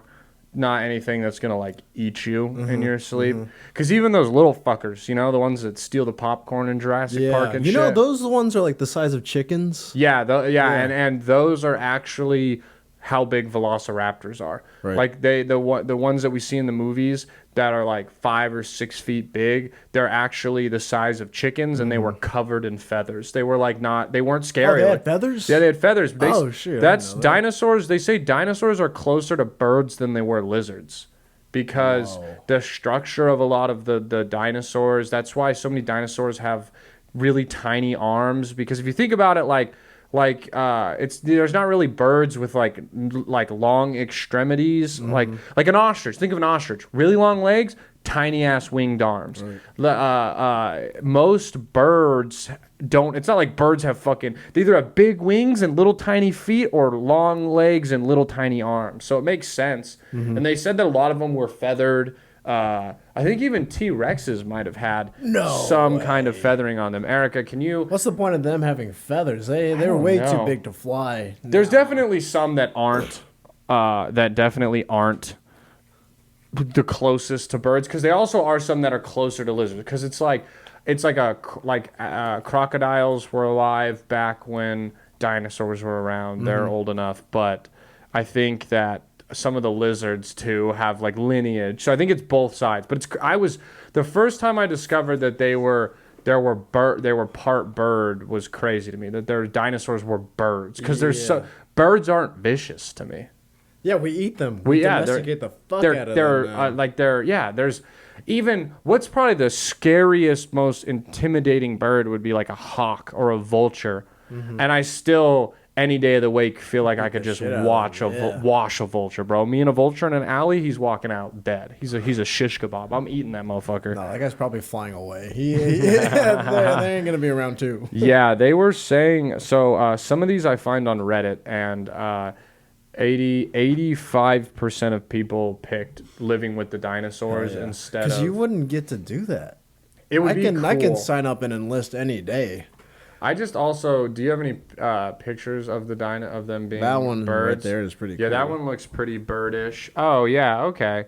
not anything that's gonna like eat you in your sleep. Because even those little fuckers, you know, the ones that steal the popcorn in Jurassic Park and you shit. know, those ones are like the size of chickens. Yeah, and those are actually how big velociraptors are. Right. Like the ones that we see in the movies that are like 5 or 6 feet big, they're actually the size of chickens, and they were covered in feathers. They were like they weren't scary. Oh, they had feathers? Yeah, they had feathers. Shit. That's dinosaurs. They say dinosaurs are closer to birds than they were lizards. Because the structure of a lot of the dinosaurs, that's why so many dinosaurs have really tiny arms. Because if you think about it, there's not really birds with like long extremities, like an ostrich. Think of an ostrich, really long legs, tiny ass winged arms. Most birds don't. It's not like birds have they either have big wings and little tiny feet, or long legs and little tiny arms. So it makes sense. And they said that a lot of them were feathered. I think even T-Rexes might have had some kind of feathering on them. Erica, can you... What's the point of them having feathers? They're way too big to fly. There's definitely some that aren't, the closest to birds, because they also are some that are closer to lizards. Because it's like crocodiles were alive back when dinosaurs were around. They're old enough, but I think that some of the lizards too have like lineage, so I think it's both sides. But the first time I discovered that they were part bird was crazy to me. That their dinosaurs were birds, because birds aren't vicious to me. Yeah, we eat them. We domesticate the fuck out of them. There's even what's probably the scariest, most intimidating bird would be like a hawk or a vulture, and I still. Any day of the week, feel like I could just wash a vulture, bro. Me and a vulture in an alley, he's walking out dead. He's a shish kebab. I'm eating that motherfucker. No, that guy's probably flying away. They ain't gonna be around too. Yeah, they were saying so. Some of these I find on Reddit, and 85% of people picked living with the dinosaurs instead of. Because you wouldn't get to do that. It would be cool. I can sign up and enlist any day. I just also, do you have any pictures of the of them being that one birds? Right there is pretty cool. Yeah, that one looks pretty birdish. Oh, yeah, okay.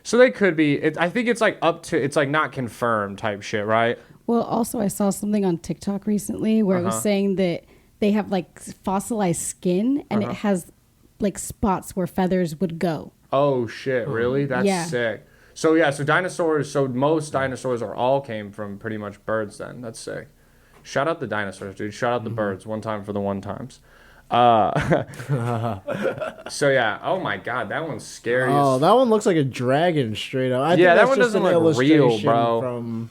So they could be, I think it's like it's like not confirmed type shit, right? Well, also I saw something on TikTok recently where it was saying that they have like fossilized skin, and it has like spots where feathers would go. Oh, shit, really? That's sick. So dinosaurs, most dinosaurs all came from pretty much birds then. That's sick. Shout out the dinosaurs, dude. Shout out the birds. One time for the one times. So yeah. Oh my God, that one's scary. Oh, that one looks like a dragon straight up. I think that one doesn't look real, bro. From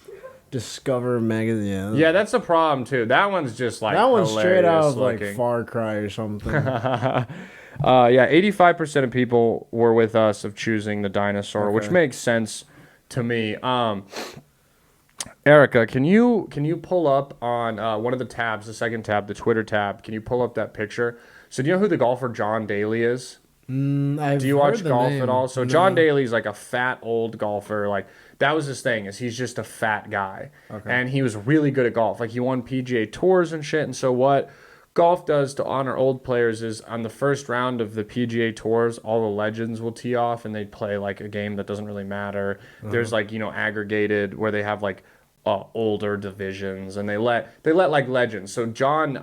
Discover magazine. Yeah, that's the problem too. That one's just like that one's straight out of looking. like Far Cry or something. 85% of people were with us of choosing the dinosaur, which makes sense to me. Erica, can you pull up on one of the tabs, the second tab, the Twitter tab? Can you pull up that picture? So do you know who the golfer John Daly is? Do you watch golf at all? So no. John Daly's like a fat old golfer. Like that was his thing, is he's just a fat guy, and he was really good at golf. Like he won PGA tours and shit. And so what golf does to honor old players is on the first round of the PGA tours, all the legends will tee off and they play like a game that doesn't really matter. There's like aggregated where they have like older divisions, and they let like legends. So John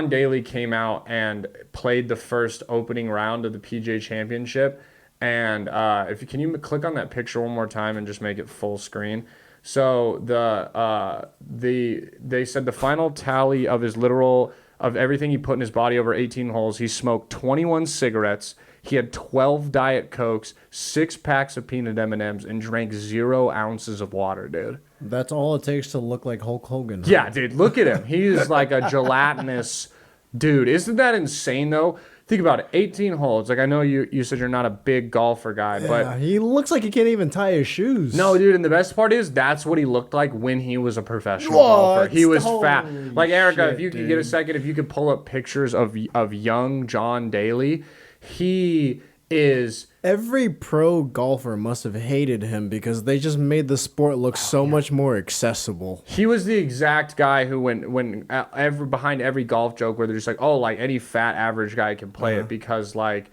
Daly came out and played the first opening round of the PGA Championship. And can you click on that picture one more time and just make it full screen? So they said the final tally of everything he put in his body over 18 holes, he smoked 21 cigarettes. He had 12 Diet Cokes, 6 packs of peanut M&Ms, and drank 0 ounces of water, dude. That's all it takes to look like Hulk Hogan. Huh? Yeah, dude, look at him. He's like a gelatinous dude. Isn't that insane, though? Think about it. 18 holes. Like, I know you said you're not a big golfer guy, but... he looks like he can't even tie his shoes. No, dude, and the best part is that's what he looked like when he was a professional golfer. He was fat. Like, Erica, if you could get a second, if you could pull up pictures of young John Daly, he is... Every pro golfer must have hated him because they just made the sport look so much more accessible. He was the exact guy who behind every golf joke where they're just like, oh, like any fat average guy can play it, because like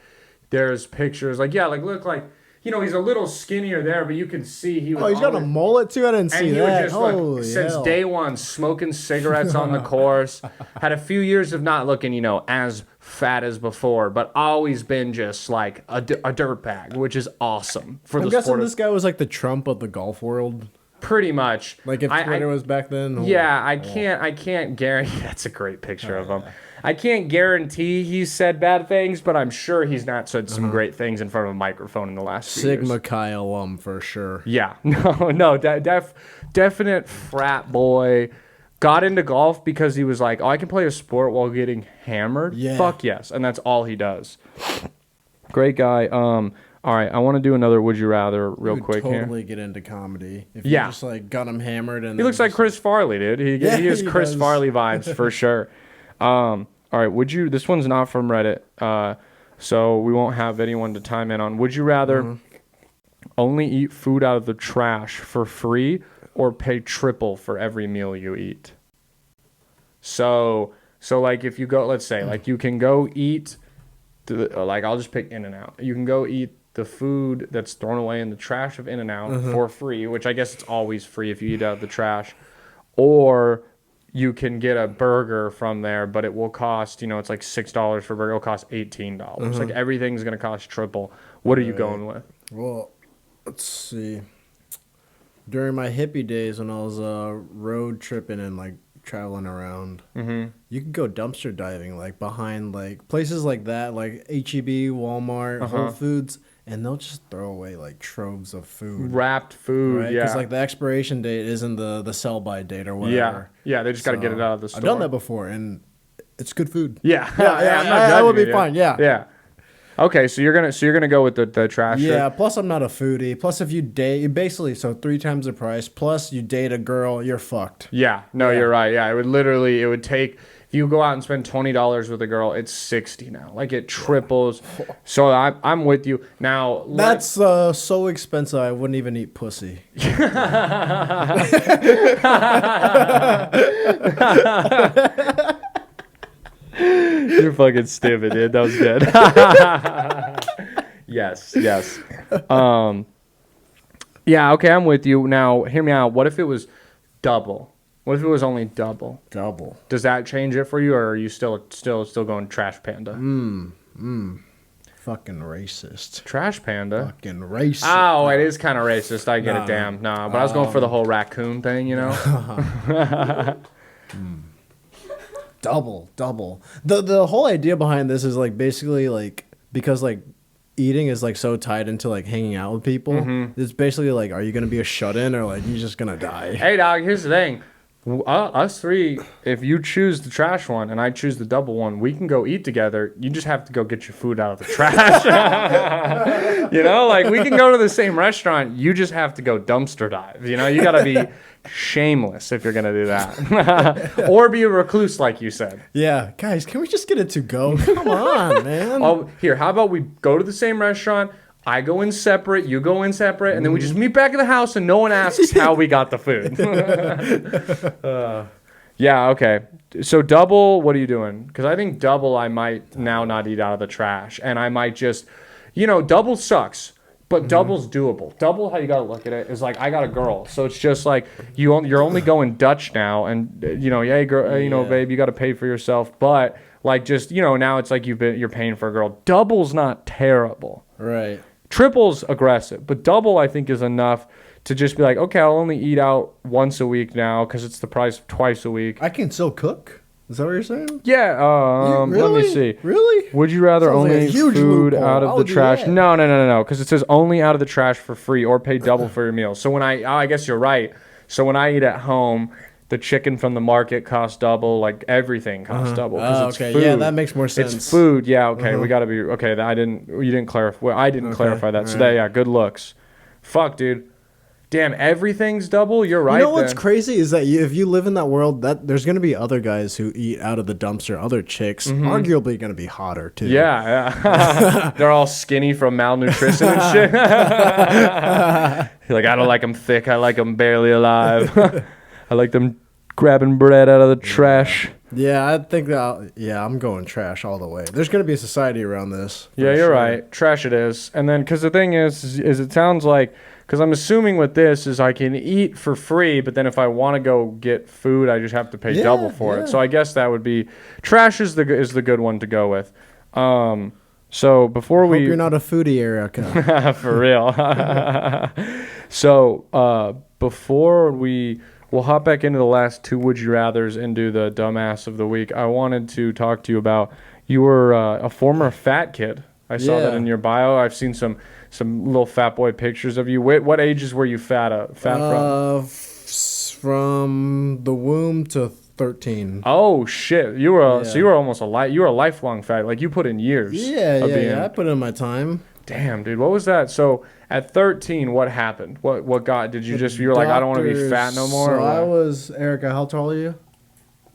There's pictures like look like he's a little skinnier there, but you can see he was. Oh, he's got a mullet too. I didn't see that. And he since day one smoking cigarettes on the course. Had a few years of not looking, as fat as before, but always been just like a dirtbag, which is awesome for the sport. I'm guessing this guy was like the Trump of the golf world. Pretty much. Like if Twitter was back then. Yeah, I can't guarantee. That's a great picture of him. I can't guarantee he's said bad things, but I'm sure he's not said some great things in front of a microphone in the last few years. Sigma Chi alum for sure. Yeah. No, definite frat boy. Got into golf because he was like, oh, I can play a sport while getting hammered? Yeah. Fuck yes. And that's all he does. Great guy. All right, I want to do another Would You Rather real quick here. Totally get into comedy. If you just like got him hammered and he looks like Chris Farley, dude. He has Chris Farley vibes for sure. All right, this one's not from Reddit, so we won't have anyone to time in on. Would you rather only eat food out of the trash for free or pay triple for every meal you eat? So like if you go, let's say like you can go eat, like I'll just pick In-N-Out. You can go eat the food that's thrown away in the trash of In-N-Out for free, which I guess it's always free if you eat out of the trash, or you can get a burger from there, but it will cost, it's like $6 for a burger. It'll cost $18. Like everything's going to cost triple. What are you going with? Well, let's see. During my hippie days when I was road tripping and like traveling around, you could go dumpster diving like behind like places like that, like H-E-B, Walmart, Whole Foods, and they'll just throw away like troves of food, wrapped food, right? yeah. Because like the expiration date isn't the sell by date or whatever. Yeah. They just got to get it out of the store. I've done that before, and it's good food. Yeah, I would be fine. Yeah. Okay, so you're gonna go with the trash. Yeah. Plus, I'm not a foodie. Plus, if you date, basically, so 3 times the price. Plus, you date a girl, you're fucked. Yeah. No, you're right. Yeah, it would take. If you go out and spend $20 with a girl, it's $60 now. Like it triples. So I'm with you now. That's so expensive. I wouldn't even eat pussy. You're fucking stupid, dude. That was good. Yes. Yeah. Okay, I'm with you. Now, hear me out. What if it was double? What if it was only double? Double. Does that change it for you, or are you still going Trash Panda? Fucking racist. Trash Panda. Fucking racist. Oh, it is kind of racist. I get it. Damn. Nah, but I was going for the whole raccoon thing, Double. The whole idea behind this is like basically like because like eating is like so tied into like hanging out with people. It's basically like, are you gonna be a shut-in or like you just gonna die? Hey, dog. Here's the thing. Us three, if you choose the trash one and I choose the double one, we can go eat together. You just have to go get your food out of the trash. Like we can go to the same restaurant. You just have to go dumpster dive. You got to be shameless if you're going to do that. Or be a recluse, like you said. Yeah. Guys, can we just get it to go? Come on, man. Here, how about we go to the same restaurant? I go in separate, you go in separate, and then we just meet back at the house and no one asks how we got the food. Yeah, okay. So double, what are you doing? Because I think double I might now not eat out of the trash. And I might just, double sucks, but double's doable. Double, how you got to look at it, is like I got a girl. So it's just like you're only going Dutch now. And, hey, girl, babe, you got to pay for yourself. But like just, now it's like you're paying for a girl. Double's not terrible. Right. Triple's aggressive, but double I think is enough to just be like, okay, I'll only eat out once a week now because it's the price of twice a week. I can still cook. Is that what you're saying? Yeah. Really? Let me see. Really? Would you rather Sounds only like a eat huge food loophole. out of I'll the do trash? that. No. Because it says only out of the trash for free or pay double for your meal. So when I guess you're right. So when I eat at home, the chicken from the market costs double. Like everything costs double because it's food. Yeah, that makes more sense. It's food. Yeah. Okay. We got to be okay. You didn't clarify. Well, I didn't clarify that. So good looks. Fuck, dude. Damn, everything's double. You're right. You know what's crazy is that if you live in that world, that there's gonna be other guys who eat out of the dumpster, other chicks, arguably gonna be hotter too. Yeah. They're all skinny from malnutrition and shit. You're like, I don't like them thick. I like them barely alive. I like them grabbing bread out of the trash. Yeah, I think that. Yeah, I'm going trash all the way. There's gonna be a society around this. Yeah, you're right. Trash it is. And then, because the thing is it sounds like, because I'm assuming with this is I can eat for free, but then if I want to go get food, I just have to pay double for it. So I guess that would be trash is the good one to go with. So before Hope you're not a foodie, Erica. for real. So before we'll hop back into the last two would you rathers and do the dumbass of the week. I wanted to talk to you about, you were a former fat kid. I saw that in your bio. I've seen some little fat boy pictures of you. What ages were you fat from? From the womb to 13. Oh shit! So you were almost you were a lifelong fat. Like you put in years. Yeah. I put in my time. Damn, dude, what was that? So at 13, what happened? What did you you were like, I don't want to be fat no more? So I was, Erica, how tall are you?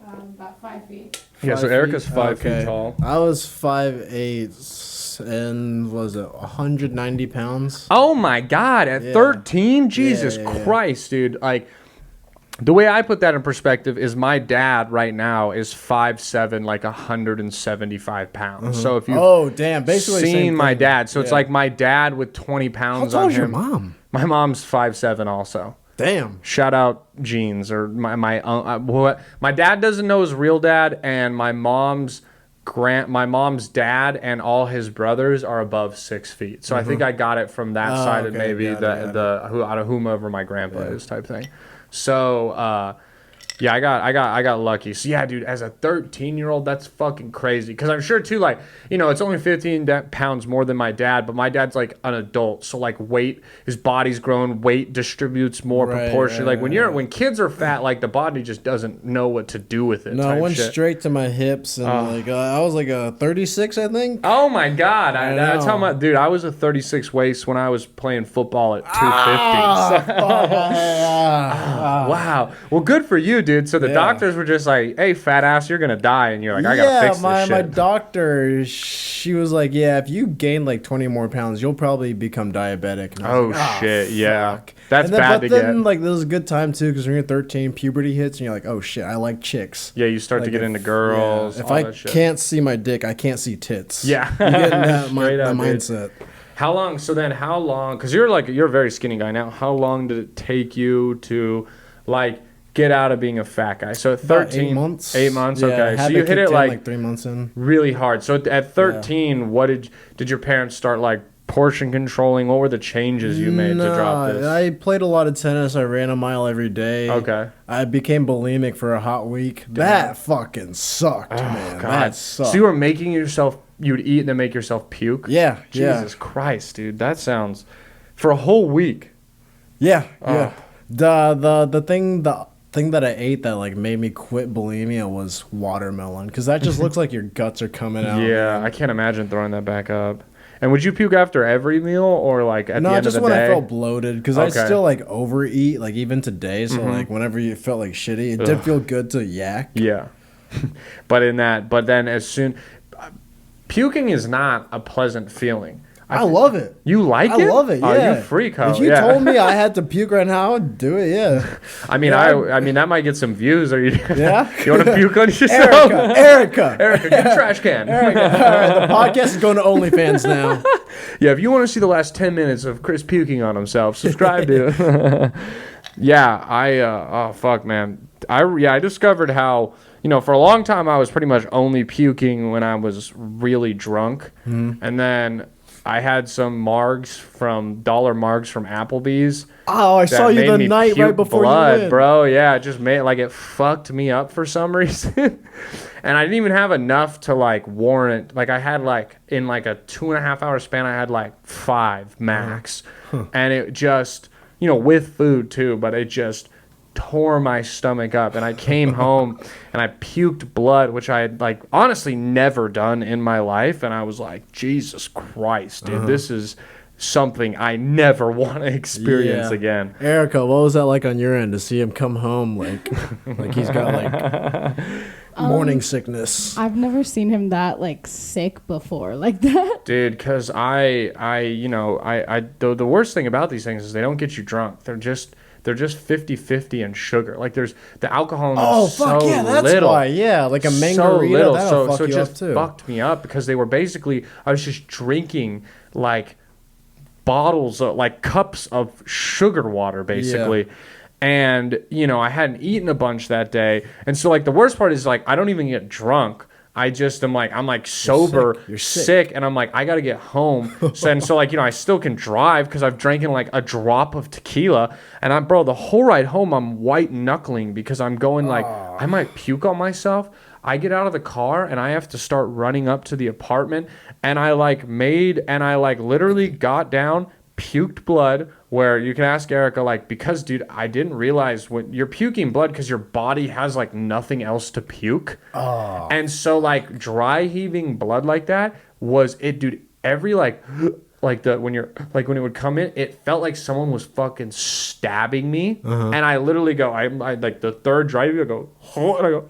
About 5 feet. Yeah, so Erica's 5 feet tall. I was 5'8" and was it 190 pounds? Oh my God, at 13? Jesus Christ, dude. Like, the way I put that in perspective is my dad right now is 5'7", like 175 pounds. So if you've basically seen my dad, so it's like my dad with 20 pounds on him. How tall is your mom? My mom's 5'7" also. Damn. Shout out Jeans or my dad doesn't know his real dad, and my mom's dad and all his brothers are above 6 feet. So I think I got it from that side, and maybe out of whomever my grandpa is type thing. So yeah, I got lucky. So yeah, dude, as a 13-year-old, that's fucking crazy. Because I'm sure too, like, you know, it's only 15 pounds more than my dad, but my dad's like an adult, so like weight, his body's grown, weight distributes more proportionally. Like when kids are fat, like the body just doesn't know what to do with it. No, I went straight to my hips, and I was like a 36, I think. Oh my God, that's how much, dude. I was a 36 waist when I was playing football at 250. Wow. Well, good for you, dude. So the doctors were just like, "Hey, fat ass, you're gonna die," and you're like, "I gotta fix this shit." My doctor, she was like, "Yeah, if you gain like 20 more pounds, you'll probably become diabetic." Oh shit, yeah, that's bad to get. But then, like, this was a good time too, because when you're 13, puberty hits, and you're like, "Oh shit, I like chicks." Yeah, you start to get into girls. If I can't see my dick, I can't see tits. Yeah, you get in that mindset. How long? Because you're a very skinny guy now. How long did it take you to, like, get out of being a fat guy? So at 13, 8 months. 8 months. Yeah, okay, so you hit it like 3 months in. Really hard. So at 13, what did your parents start like portion controlling? What were the changes you made to drop this? I played a lot of tennis. I ran a mile every day. Okay. I became bulimic for a hot week. Damn. That fucking sucked, man. God. That sucked. So you were making yourself, you'd eat and then make yourself puke? Yeah. Jesus Christ, dude. That sounds, for a whole week. Yeah. The thing that I ate that like made me quit bulimia was watermelon, because that just looks like your guts are coming out. Yeah, I can't imagine throwing that back up. And would you puke after every meal, or like at the end of the day? No, just when I felt bloated, because I still like overeat, like even today. So like whenever you felt like shitty, it did feel good to yak. Yeah, but then as soon, puking is not a pleasant feeling. I love it. You like it? I love it. Yeah. Oh, you freak, huh? If you told me I had to puke right now, I would do it. Yeah. I mean, I mean that might get some views. Are you? Yeah. You want to puke on yourself? Erica, get a trash can. Erica. All right, the podcast is going to OnlyFans now. Yeah, if you want to see the last 10 minutes of Chris puking on himself, subscribe to. Yeah, oh fuck, man. I discovered how, you know, for a long time I was pretty much only puking when I was really drunk, and then I had some dollar margs from Applebee's. Oh, I saw you the night right before you went. Bro. Yeah, it just made, like, it fucked me up for some reason. And I didn't even have enough to, like, warrant. Like, I had, like, in, like, a 2.5 hour span, I had, like, 5 max. And it just, you know, with food, too, but it just tore my stomach up, and I came home and I puked blood, which I had, like, honestly never done in my life, and I was like, Jesus Christ, dude, this is something I never want to experience again. Erica, what was that like on your end to see him come home like he's got like morning sickness? I've never seen him that like sick before like that. Dude, because the worst thing about these things is they don't get you drunk. they're just 50-50 in sugar. Like there's the alcohol in them fuck so yeah, that's little. why. Yeah, like a mangarita, so little. that'll So fuck it you just up too. fucked me up because they were basically, I was just drinking like bottles of, like cups of sugar water basically. Yeah. And, you know, I hadn't eaten a bunch that day. And so, like, the worst part is, like, I don't even get drunk. I just am like, I'm like sober, You're sick, and I'm like, I gotta get home. So like, you know, I still can drive because I've drank like a drop of tequila. And bro, the whole ride home, I'm white knuckling because I'm going like, I might puke on myself. I get out of the car and I have to start running up to the apartment. And I literally got down, puked blood, where you can ask Erica, like, because dude, I didn't realize when you're puking blood because your body has like nothing else to puke. And so like dry heaving blood like that was it, dude. Every like when it would come in, it felt like someone was fucking stabbing me. And I literally go, I like the third dry heaving, I go, oh, and I go,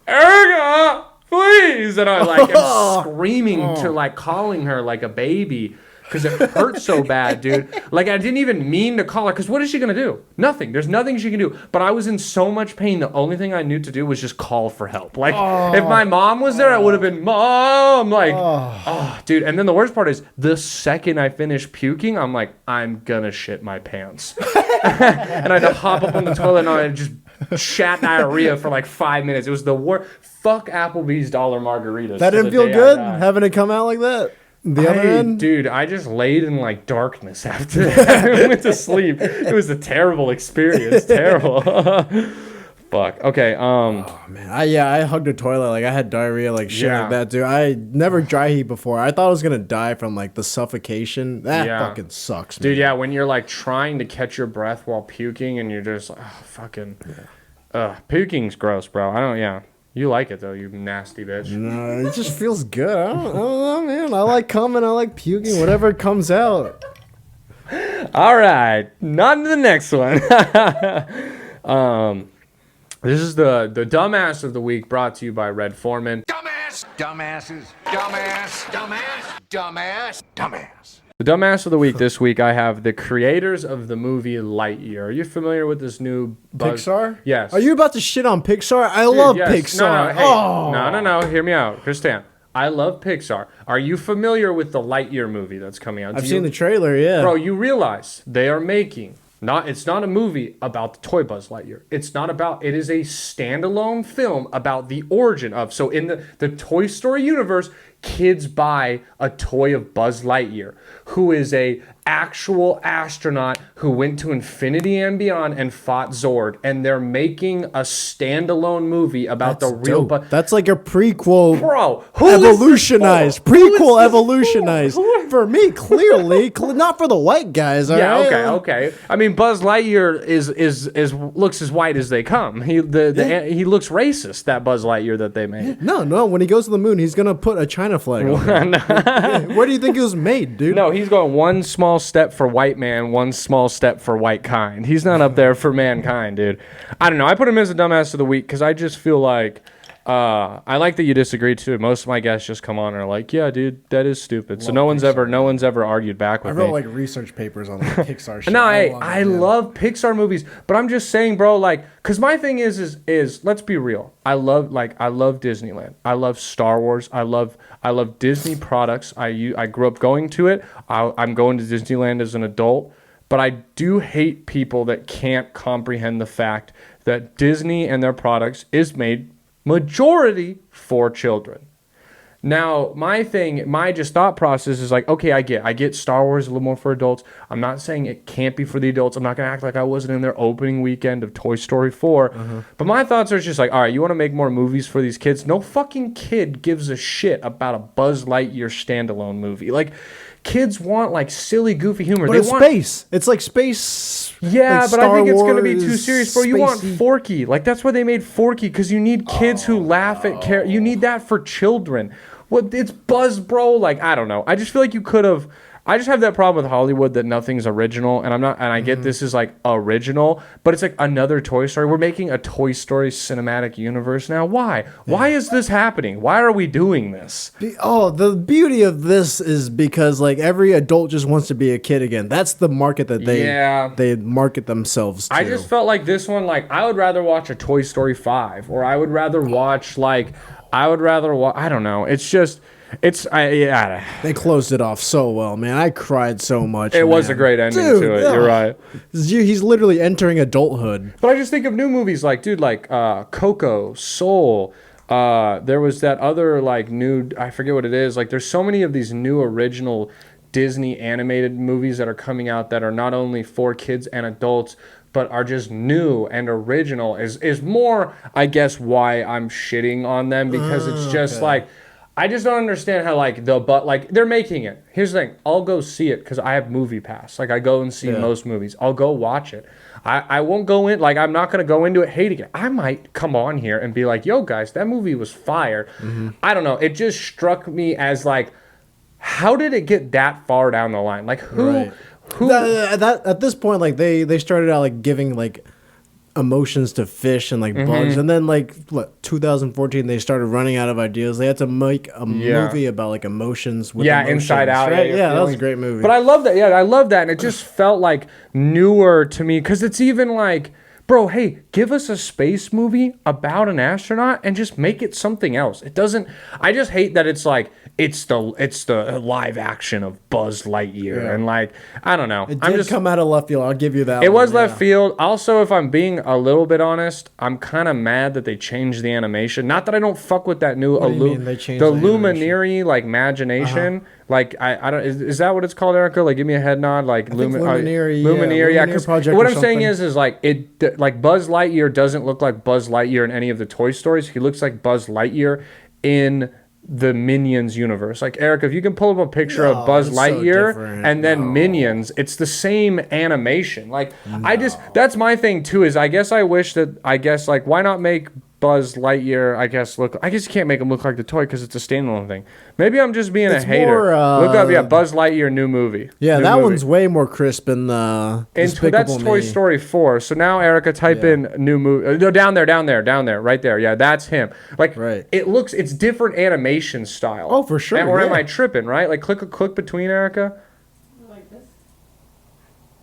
Erica, please, and I like am screaming to like calling her like a baby. Because it hurt so bad, dude. Like, I didn't even mean to call her. Because what is she going to do? Nothing. There's nothing she can do. But I was in so much pain. The only thing I knew to do was just call for help. Like, if my mom was there, I would have been, Mom! Like, dude. And then the worst part is, the second I finished puking, I'm like, I'm going to shit my pants. And I had to hop up on the toilet and I just shat diarrhea for like 5 minutes. It was the worst. Fuck Applebee's dollar margaritas. That didn't feel good, having it come out like that? The other end? Dude, I just laid in like darkness after that. I went to sleep. It was a terrible experience. Terrible. Fuck. Okay. Oh man. I hugged a toilet. Like I had diarrhea, like shit like that, dude. I never dry heat before. I thought I was gonna die from like the suffocation. That fucking sucks, man. Dude, yeah, when you're like trying to catch your breath while puking and you're just like, fucking puking's gross, bro. You like it, though, you nasty bitch. No, it just feels good. I don't know, man. I like coming. I like puking. Whatever comes out. All right. On to the next one. This is the Dumbass of the Week brought to you by Red Foreman. Dumbass! Dumbasses! Dumbass! Dumbass! Dumbass! Dumbass! The Dumbass of the Week this week, I have the creators of the movie Lightyear. Are you familiar with this new Pixar? Yes. Are you about to shit on Pixar? I love Pixar. No. Hear me out. Christian, I love Pixar. Are you familiar with the Lightyear movie that's coming out? I've seen the trailer, yeah. Bro, you realize they are making... It's not a movie about the toy Buzz Lightyear. It is a standalone film about the origin of... So in the Toy Story universe... Kids buy a toy of Buzz Lightyear, who is a actual astronaut who went to infinity and beyond and fought Zord, and they're making a standalone movie about the real Buzz. That's like a prequel, bro. Evolutionized prequel, evolutionized. For me, clearly, not for the white guys. Okay. I mean, Buzz Lightyear is looks as white as they come. He he looks racist. That Buzz Lightyear that they made. No. When he goes to the moon, he's gonna put a China flag on. Where do you think it was made, dude? No, he's going one small step for white man, one small step for white kind. He's not up there for mankind, dude. I don't know. I put him as a Dumbass of the Week because I just feel like I like that you disagree too. Most of my guests just come on and are like, "Yeah, dude, that is stupid." So no one's ever argued back with me. I wrote like research papers on like Pixar shit. No, I love Pixar movies, but I'm just saying, bro, like, cause my thing is let's be real. I love Disneyland. I love Star Wars. I love Disney products. I grew up going to it. I'm going to Disneyland as an adult, but I do hate people that can't comprehend the fact that Disney and their products is made majority for children. Now, my just thought process is like, okay, I get Star Wars a little more for adults. I'm not saying it can't be for the adults. I'm not going to act like I wasn't in their opening weekend of Toy Story 4. But my thoughts are just like, all right, you want to make more movies for these kids? No fucking kid gives a shit about a Buzz Lightyear standalone movie. Like, kids want like silly, goofy humor. But space. It's like space. Yeah, like but I think it's going to be Wars, too serious, bro. You want Forky. Like, that's why they made Forky, because you need kids who laugh at you need that for children. It's Buzz, bro. Like, I don't know. I just feel like you could have... I just have that problem with Hollywood that nothing's original, and I get this is like original, but it's like another Toy Story. We're making a Toy Story cinematic universe now. Why? Why is this happening? Why are we doing this? The beauty of this is because like every adult just wants to be a kid again. That's the market that they market themselves to. I just felt like this one, like I would rather watch a Toy Story 5, or I would rather watch I don't know. It's just. They closed it off so well, man. I cried so much. It was a great ending to it. You're right. He's literally entering adulthood. But I just think of new movies like Coco, Soul. There was that other like new. I forget what it is. Like there's so many of these new original Disney animated movies that are coming out that are not only for kids and adults, but are just new and original. Is more, I guess, why I'm shitting on them, because it's just like. I just don't understand how they're making it. Here's the thing. I'll go see it because I have Movie Pass. Like I go and see most movies. I'll go watch it. I won't go in, like I'm not going to go into it hating it. I might come on here and be like, yo guys, that movie was fire. Mm-hmm. I don't know. It just struck me as like, how did it get that far down the line? Like who at this point, like they started out like giving like emotions to fish and like bugs, and then 2014 they started running out of ideas. They had to make a movie about like emotions with emotions, Inside Out, right? That was a great movie. But I love that. I love that, and it just felt like newer to me, because it's even like, bro, hey, give us a space movie about an astronaut and just make it something else. It doesn't. I just hate that it's like it's the live action of Buzz Lightyear, and like I don't know. It did come out of left field. I'll give you that. It was left field. Also, if I'm being a little bit honest, I'm kind of mad that they changed the animation. Not that I don't fuck with that new Luminary like imagination. Like I don't is that what it's called, Erica? Like give me a head nod. Like Luminary. Yeah. Because what I'm saying is like it like Buzz Lightyear doesn't look like Buzz Lightyear in any of the Toy Stories. He looks like Buzz Lightyear in the Minions universe. Like Erica, if you can pull up a picture of Buzz Lightyear and then Minions, it's the same animation. Like that's my thing too. Is I guess like why not make Buzz Lightyear, I guess you can't make him look like the toy because it's a standalone thing. Maybe I'm just being a hater. Look up, Buzz Lightyear new movie. Yeah, that one's way more crisp in the that's Toy Story 4. So now, Erica, type in new movie. No, down there, right there. Yeah, that's him. Like, it's different animation style. Oh, for sure. Or am I tripping, right? Like, click between, Erica.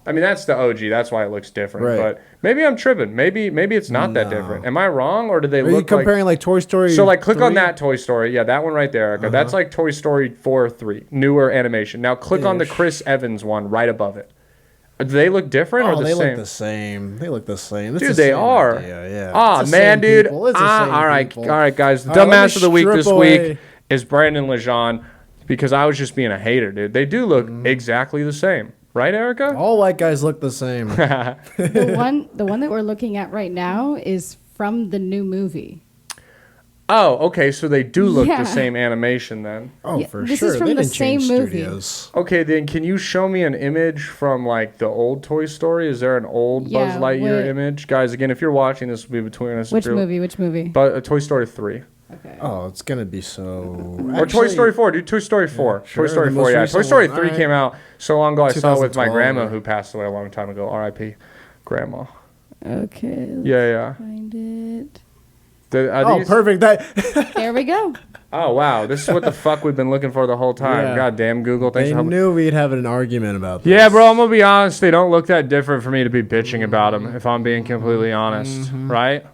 I mean, that's the OG. That's why it looks different. Right. But maybe I'm tripping. Maybe it's not that different. Am I wrong, or do they look like... Are you comparing like Toy Story So like click 3? on that Toy Story. Yeah, that one right there, Erica. That's like Toy Story 4 3. Newer animation. Now click on the Chris Evans one right above it. Do they look different or the same? They look the same. They look the same. Dude, they are. Yeah. Ah, man, dude. All right, guys. The dumbass of the week this week is Brandon Lejeune, because I was just being a hater, dude. They do look exactly the same. Right, Erica? All white guys look the same. The one that we're looking at right now is from the new movie. Oh, okay. So they do look the same animation then. Oh, for this sure. This is from the same movie. Okay, then can you show me an image from like the old Toy Story? Is there an old Buzz Lightyear image? Guys, again, if you're watching, this will be between us. Which movie? Toy Story 3. Okay. Oh, it's gonna be so. Or Toy Story 4, dude. Toy Story 4. Yeah, sure, Toy Story 4, yeah. Toy Story 3 came out so long ago. I saw it with my grandma who passed away a long time ago. R.I.P. Grandma. Okay. Yeah. Find it. Perfect. There we go. Oh, wow. This is what the fuck we've been looking for the whole time. Yeah. God damn, Google. Thanks. They knew we'd have an argument about this. Yeah, bro, I'm going to be honest. They don't look that different for me to be bitching about them, if I'm being completely honest. Right?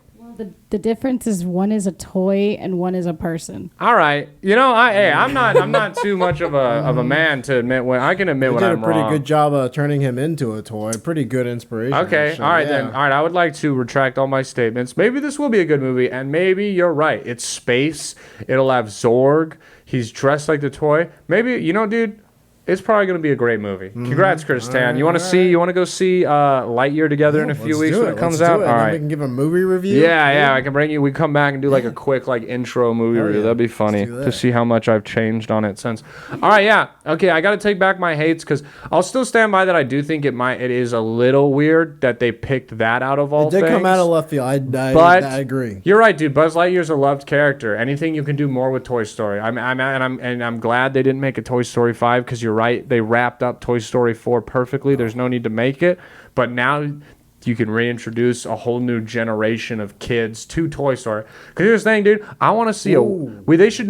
The difference is one is a toy and one is a person. All right, I'm not too much of a man to admit when I can admit when I'm wrong. They did a pretty good job of turning him into a toy. Pretty good inspiration. Okay, all right then. All right, I would like to retract all my statements. Maybe this will be a good movie, and maybe you're right. It's space. It'll have Zorg. He's dressed like the toy. Maybe dude. It's probably going to be a great movie. Congrats, Chris Tan. You want to go see Lightyear together in a few weeks when it comes out? All right. We can give a movie review. Yeah. I can bring you. We come back and do like a quick intro movie review. That'd be funny to see how much I've changed on it since. All right, yeah. Okay, I got to take back my hates because I'll still stand by that. I do think it is a little weird that they picked that out of all things. It did come out of left field. I agree. You're right, dude. Buzz Lightyear's a loved character. Anything you can do more with Toy Story. I'm glad they didn't make a Toy Story 5 because you're right. They wrapped up Toy Story 4 perfectly. There's no need to make it. But now you can reintroduce a whole new generation of kids to Toy Story. Because here's the thing, dude. I want to see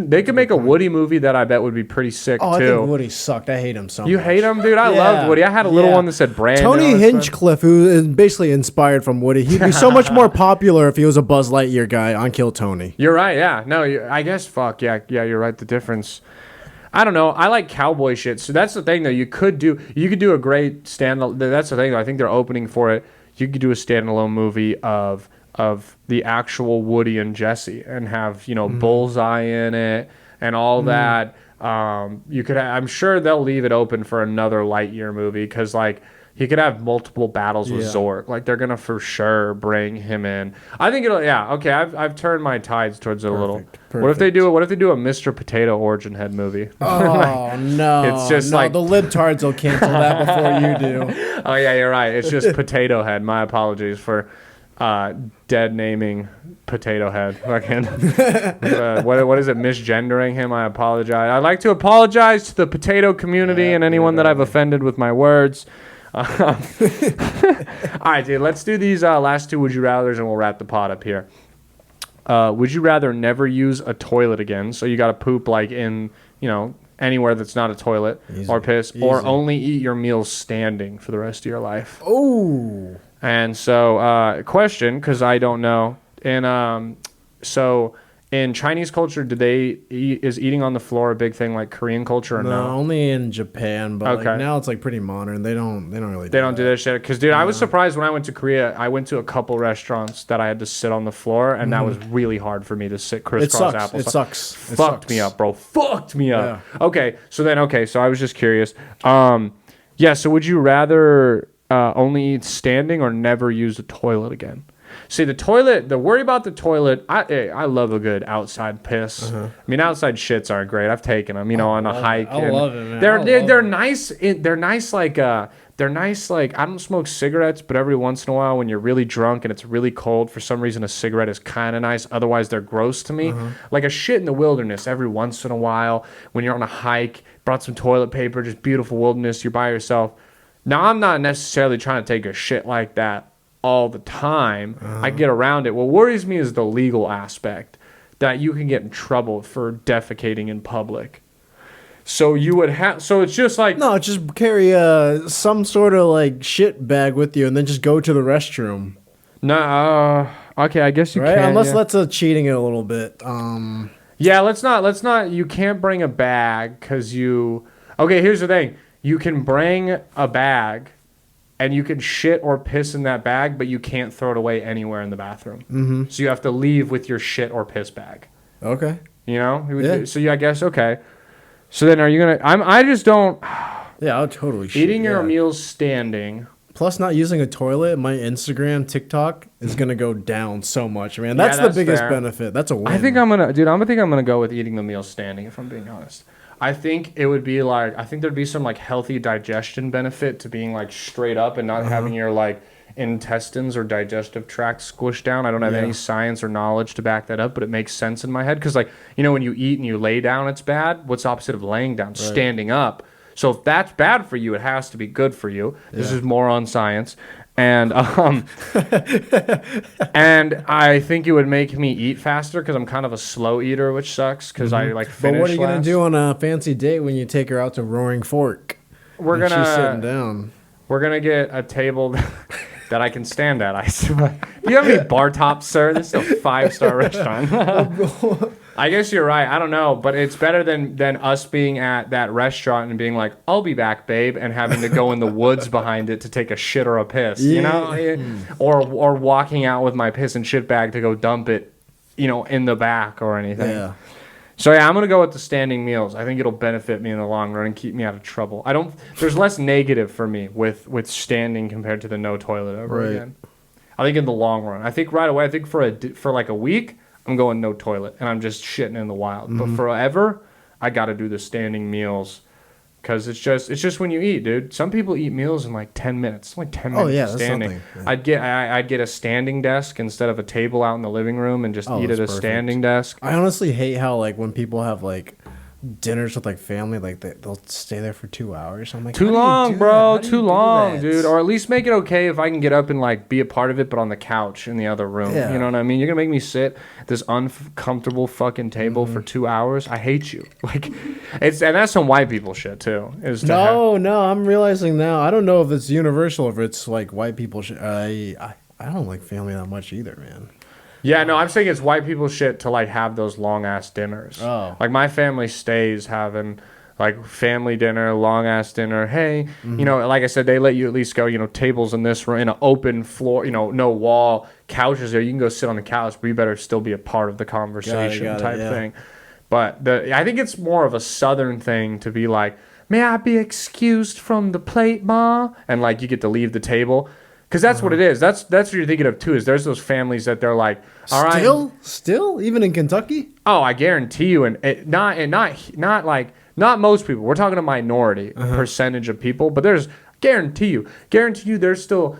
they could make a Woody movie that I bet would be pretty sick, too. I think Woody sucked. I hate him so much. You hate him, dude? I loved Woody. I had a little one that said Brandon. Tony Hinchcliffe, who is basically inspired from Woody. He'd be so much more popular if he was a Buzz Lightyear guy on Kill Tony. You're right, yeah. No, I guess, fuck, yeah, you're right. The difference... I don't know. I like cowboy shit. So that's the thing, though. You could do a great standalone... That's the thing, though. I think they're opening for it. You could do a standalone movie of the actual Woody and Jesse and have, Bullseye in it and all that. You could. I'm sure they'll leave it open for another Lightyear movie because, like, he could have multiple battles with Zork. Like, they're gonna for sure bring him in. I think it'll. Yeah. Okay. I've turned my tides towards it a little. Perfect. What if they do a Mr. Potato Origin Head movie? Oh no! It's just like the libtards will cancel that before you do. Oh yeah, you're right. It's just Potato Head. My apologies for dead naming Potato Head. What is it? Misgendering him. I apologize. I'd like to apologize to the potato community and anyone that I've offended with my words. All right, dude. Let's do these last two Would You Rathers and we'll wrap the pod up here. Would you rather never use a toilet again? So you got to poop like in, anywhere that's not a toilet or piss, or only eat your meals standing for the rest of your life. Oh. And so, question, because I don't know. And so in Chinese culture, is eating on the floor a big thing like Korean culture or no? Only in Japan, but like now it's like pretty modern. They don't really do that shit. Because dude, I was surprised when I went to Korea. I went to a couple restaurants that I had to sit on the floor, and that was really hard for me to sit crisscross applesauce. It sucks. Fucked me up, bro. Fucked me up. Yeah. Okay, so I was just curious. So would you rather only eat standing or never use a toilet again? See, the worry about the toilet, I love a good outside piss. I mean, outside shits aren't great. I've taken them, on a hike. I love it, man. They're nice. They're nice like I don't smoke cigarettes, but every once in a while when you're really drunk and it's really cold, for some reason a cigarette is kind of nice. Otherwise, they're gross to me. Like a shit in the wilderness every once in a while when you're on a hike, brought some toilet paper, just beautiful wilderness, you're by yourself. Now, I'm not necessarily trying to take a shit like that all the time. I get around it. What worries me is the legal aspect, that you can get in trouble for defecating in public. So you would have. So it's just like just carry some sort of like shit bag with you, and then just go to the restroom. No, okay, I guess you can. Unless that's cheating it a little bit. Yeah, let's not. You can't bring a bag because you. Okay, here's the thing. You can bring a bag. And you can shit or piss in that bag, but you can't throw it away anywhere in the bathroom. So you have to leave with your shit or piss bag. Okay. Yeah. So I guess, okay. So then are you going to... I just don't... Yeah, I'll totally shit. Eating your meals standing... Plus, not using a toilet, my Instagram, TikTok is going to go down so much, man. That's the biggest benefit. That's a win. I think I'm going to go with eating the meals standing, if I'm being honest. I think it would be there'd be some like healthy digestion benefit to being like straight up and not having your like intestines or digestive tract squished down. I don't have any science or knowledge to back that up, but it makes sense in my head. Cause like, when you eat and you lay down, it's bad. What's the opposite of laying down? Right. Standing up. So if that's bad for you, it has to be good for you. This is more on science. And and I think it would make me eat faster because I'm kind of a slow eater, which sucks because I like finish. But what are you gonna do on a fancy date when you take her out to Roaring Fork? She's sitting down. We're gonna get a table that I can stand at. Do you have any bar tops, sir? This is a 5-star restaurant. I guess you're right. I don't know, but it's better than us being at that restaurant and being like, "I'll be back, babe," and having to go in the woods behind it to take a shit or a piss, or walking out with my piss and shit bag to go dump it, in the back or anything. Yeah. So I'm gonna go with the standing meals. I think it'll benefit me in the long run and keep me out of trouble. There's less negative for me with standing compared to the no toilet ever again. I think in the long run. I think right away. I think for like a week. I'm going no toilet, and I'm just shitting in the wild. But forever, I got to do the standing meals, because it's just when you eat, dude. Some people eat meals in like 10 minutes. It's like 10 minutes of standing. I'd get a standing desk instead of a table out in the living room and just eat at a standing desk. I honestly hate how like when people have like dinners with like family, like they'll stay there for 2 hours. I'm like, too long, bro. Too long, dude. Or at least make it okay if I can get up and like be a part of it, but on the couch in the other room. Yeah. You know what I mean? You're gonna make me sit at this uncomfortable fucking table for 2 hours. I hate you. Like, and that's some white people shit too. No, I'm realizing now. I don't know if it's universal, if it's like white people shit. I don't like family that much either, man. Yeah, no, I'm saying it's white people shit to like have those long ass dinners. Oh. Like my family stays having like family dinner, long ass dinner. Hey, you know, like I said, they let you at least go, you know, tables in this room, in an open floor, you know, no wall, couches there. You can go sit on the couch, but you better still be a part of the conversation type thing. But I think it's more of a Southern thing to be like, may I be excused from the plate, Ma? And like you get to leave the table. Because that's what it is. That's what you're thinking of too. Is there's those families that they're like, all right, still, even in Kentucky. Oh, I guarantee you, and not most people. We're talking a minority percentage of people, but guarantee you, there's still,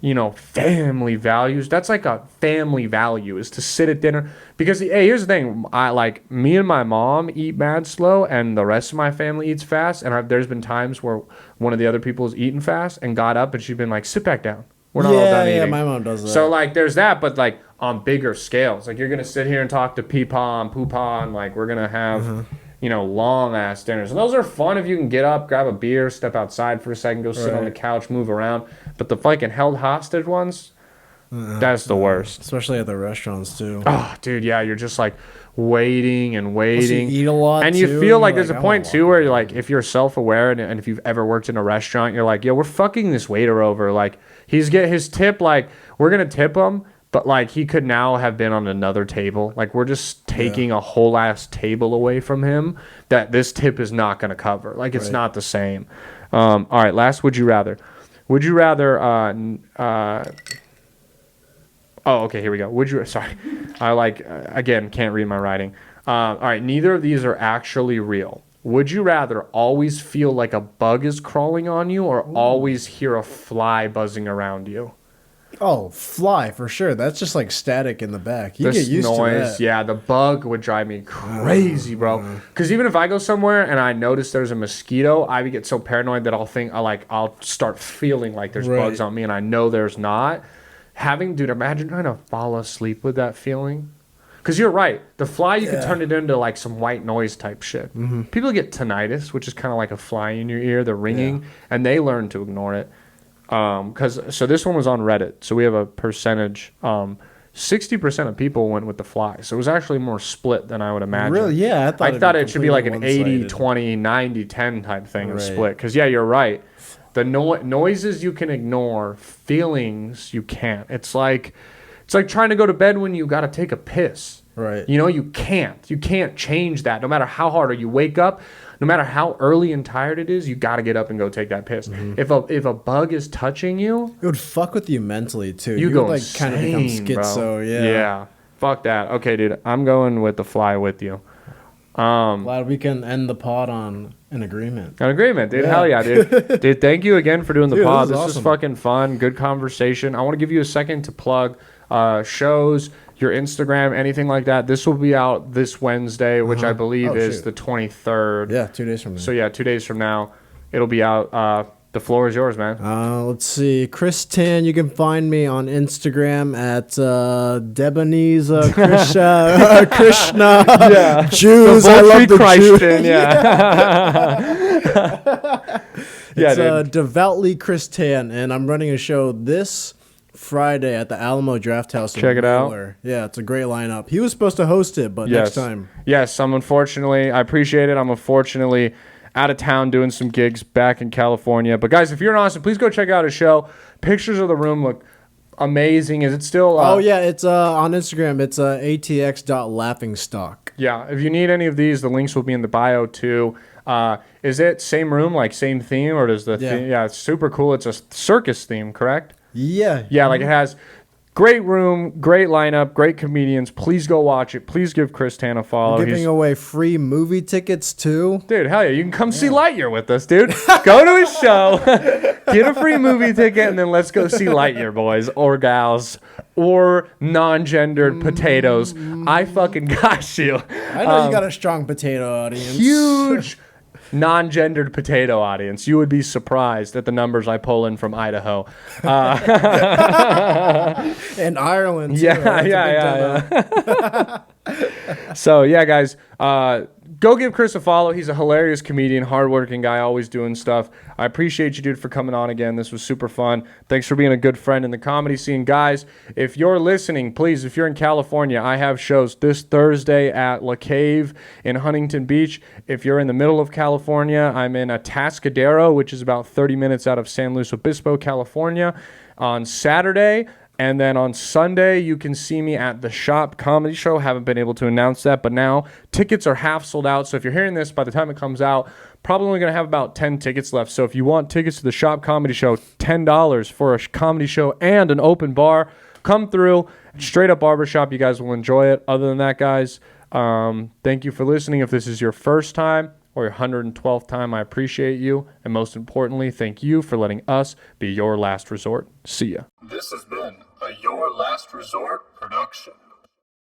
you know, family values. That's like a family value is to sit at dinner. Because hey, here's the thing. I like me and my mom eat mad slow, and the rest of my family eats fast. And there's been times where one of the other people has eaten fast and got up, and she's been like, "Sit back down. We're not all done eating." Yeah, my mom does that. So like, there's that, but like on bigger scales, like you're gonna sit here and talk to Peepaw and Poopaw, and like we're gonna have. You know, long ass dinners. And those are fun if you can get up, grab a beer, step outside for a second, go sit on the couch, move around. But the fucking held hostage ones, that's the worst. Especially at the restaurants too. Oh, dude, yeah, you're just like waiting and waiting. You eat a lot, and you feel like there's a point too where you're like, if you're self-aware and if you've ever worked in a restaurant, you're like, yo, we're fucking this waiter over. Like, he's get his tip. Like, we're gonna tip him. But, like, he could now have been on another table. Like, we're just taking a whole ass table away from him that this tip is not going to cover. Like, it's not the same. All right, last would you rather. Would you rather, okay, here we go. Sorry. Again, can't read my writing. All right, neither of these are actually real. Would you rather always feel like a bug is crawling on you or always hear a fly buzzing around you? Oh, fly for sure. That's just like static in the back. You get used to that. Yeah, the bug would drive me crazy, bro. Because even if I go somewhere and I notice there's a mosquito, I would get so paranoid that I'll start feeling like there's bugs on me, and I know there's not. Dude, imagine trying to fall asleep with that feeling. Because you're right. The fly, you can turn it into like some white noise type shit. People get tinnitus, which is kind of like a fly in your ear, the ringing, and they learn to ignore it. So this one was on Reddit. So we have a percentage. 60% of people went with the fly. So it was actually more split than I would imagine. Really? Yeah, I thought it should be like an 80, 20, 90, 10 type thing of split. Because, yeah, you're right. The noises you can ignore, feelings you can't. It's like trying to go to bed when you got to take a piss. Right. You know, you can't. You can't change that. No matter how hard or you wake up, no matter how early and tired it is, you got to get up and go take that piss. If a bug is touching you, it would fuck with you mentally too. You go would like kind of become schizo. Bro. Yeah. Fuck that. Okay, dude. I'm going with the fly with you. Glad we can end the pod on an agreement. An agreement, dude. Yeah. Hell yeah, dude. Dude, thank you again for doing the pod. This awesome. was fucking fun. Good conversation. I want to give you a second to plug shows, your Instagram, anything like that. This will be out this Wednesday, which I believe is the 23rd. Yeah, 2 days from now. So yeah, 2 days from now, it'll be out. The floor is yours, man. Let's see. Chris Tan, you can find me on Instagram at Debanese Krishna. Yeah. Jews. I love the Christian, yeah. It's Devoutly Chris Tan, and I'm running a show this Friday at the Alamo Draft House. Check it out. Yeah, it's a great lineup. He was supposed to host it, but next time. Yes, I appreciate it. I'm unfortunately out of town doing some gigs back in California. But guys, if you're in Austin, please go check out his show. Pictures of the room look amazing. Is it still? It's on Instagram. It's atx.laughingstock. Yeah, if you need any of these, the links will be in the bio too. Is it same room, like same theme, or does the theme? Yeah, it's super cool. It's a circus theme, correct? Yeah. Yeah, like it has Great room, great lineup, great comedians. Please go watch it. Please give Chris Tan a follow. We're giving away free movie tickets too. Dude, hell yeah. You can come see Lightyear with us, dude. Go to his show, get a free movie ticket, and then let's go see Lightyear, boys or gals or non-gendered potatoes. I fucking got you. I know you got a strong potato audience. Huge non-gendered potato audience. You would be surprised at the numbers I pull in from Idaho. And Ireland, too. Yeah. So, yeah, guys, go give Chris a follow. He's a hilarious comedian, hardworking guy, always doing stuff. I appreciate you, dude, for coming on again. This was super fun. Thanks for being a good friend in the comedy scene. Guys, if you're listening, please, if you're in California, I have shows this Thursday at La Cave in Huntington Beach. If you're in the middle of California, I'm in Atascadero, which is about 30 minutes out of San Luis Obispo, California, on Saturday. And then on Sunday, you can see me at the Shop Comedy Show. Haven't been able to announce that, but now tickets are half sold out. So if you're hearing this, by the time it comes out, probably only going to have about 10 tickets left. So if you want tickets to the Shop Comedy Show, $10 for a comedy show and an open bar, come through. Straight up barbershop. You guys will enjoy it. Other than that, guys, thank you for listening. If this is your first time or your 112th time, I appreciate you. And most importantly, thank you for letting us be your last resort. See ya. This has been a Your Last Resort production.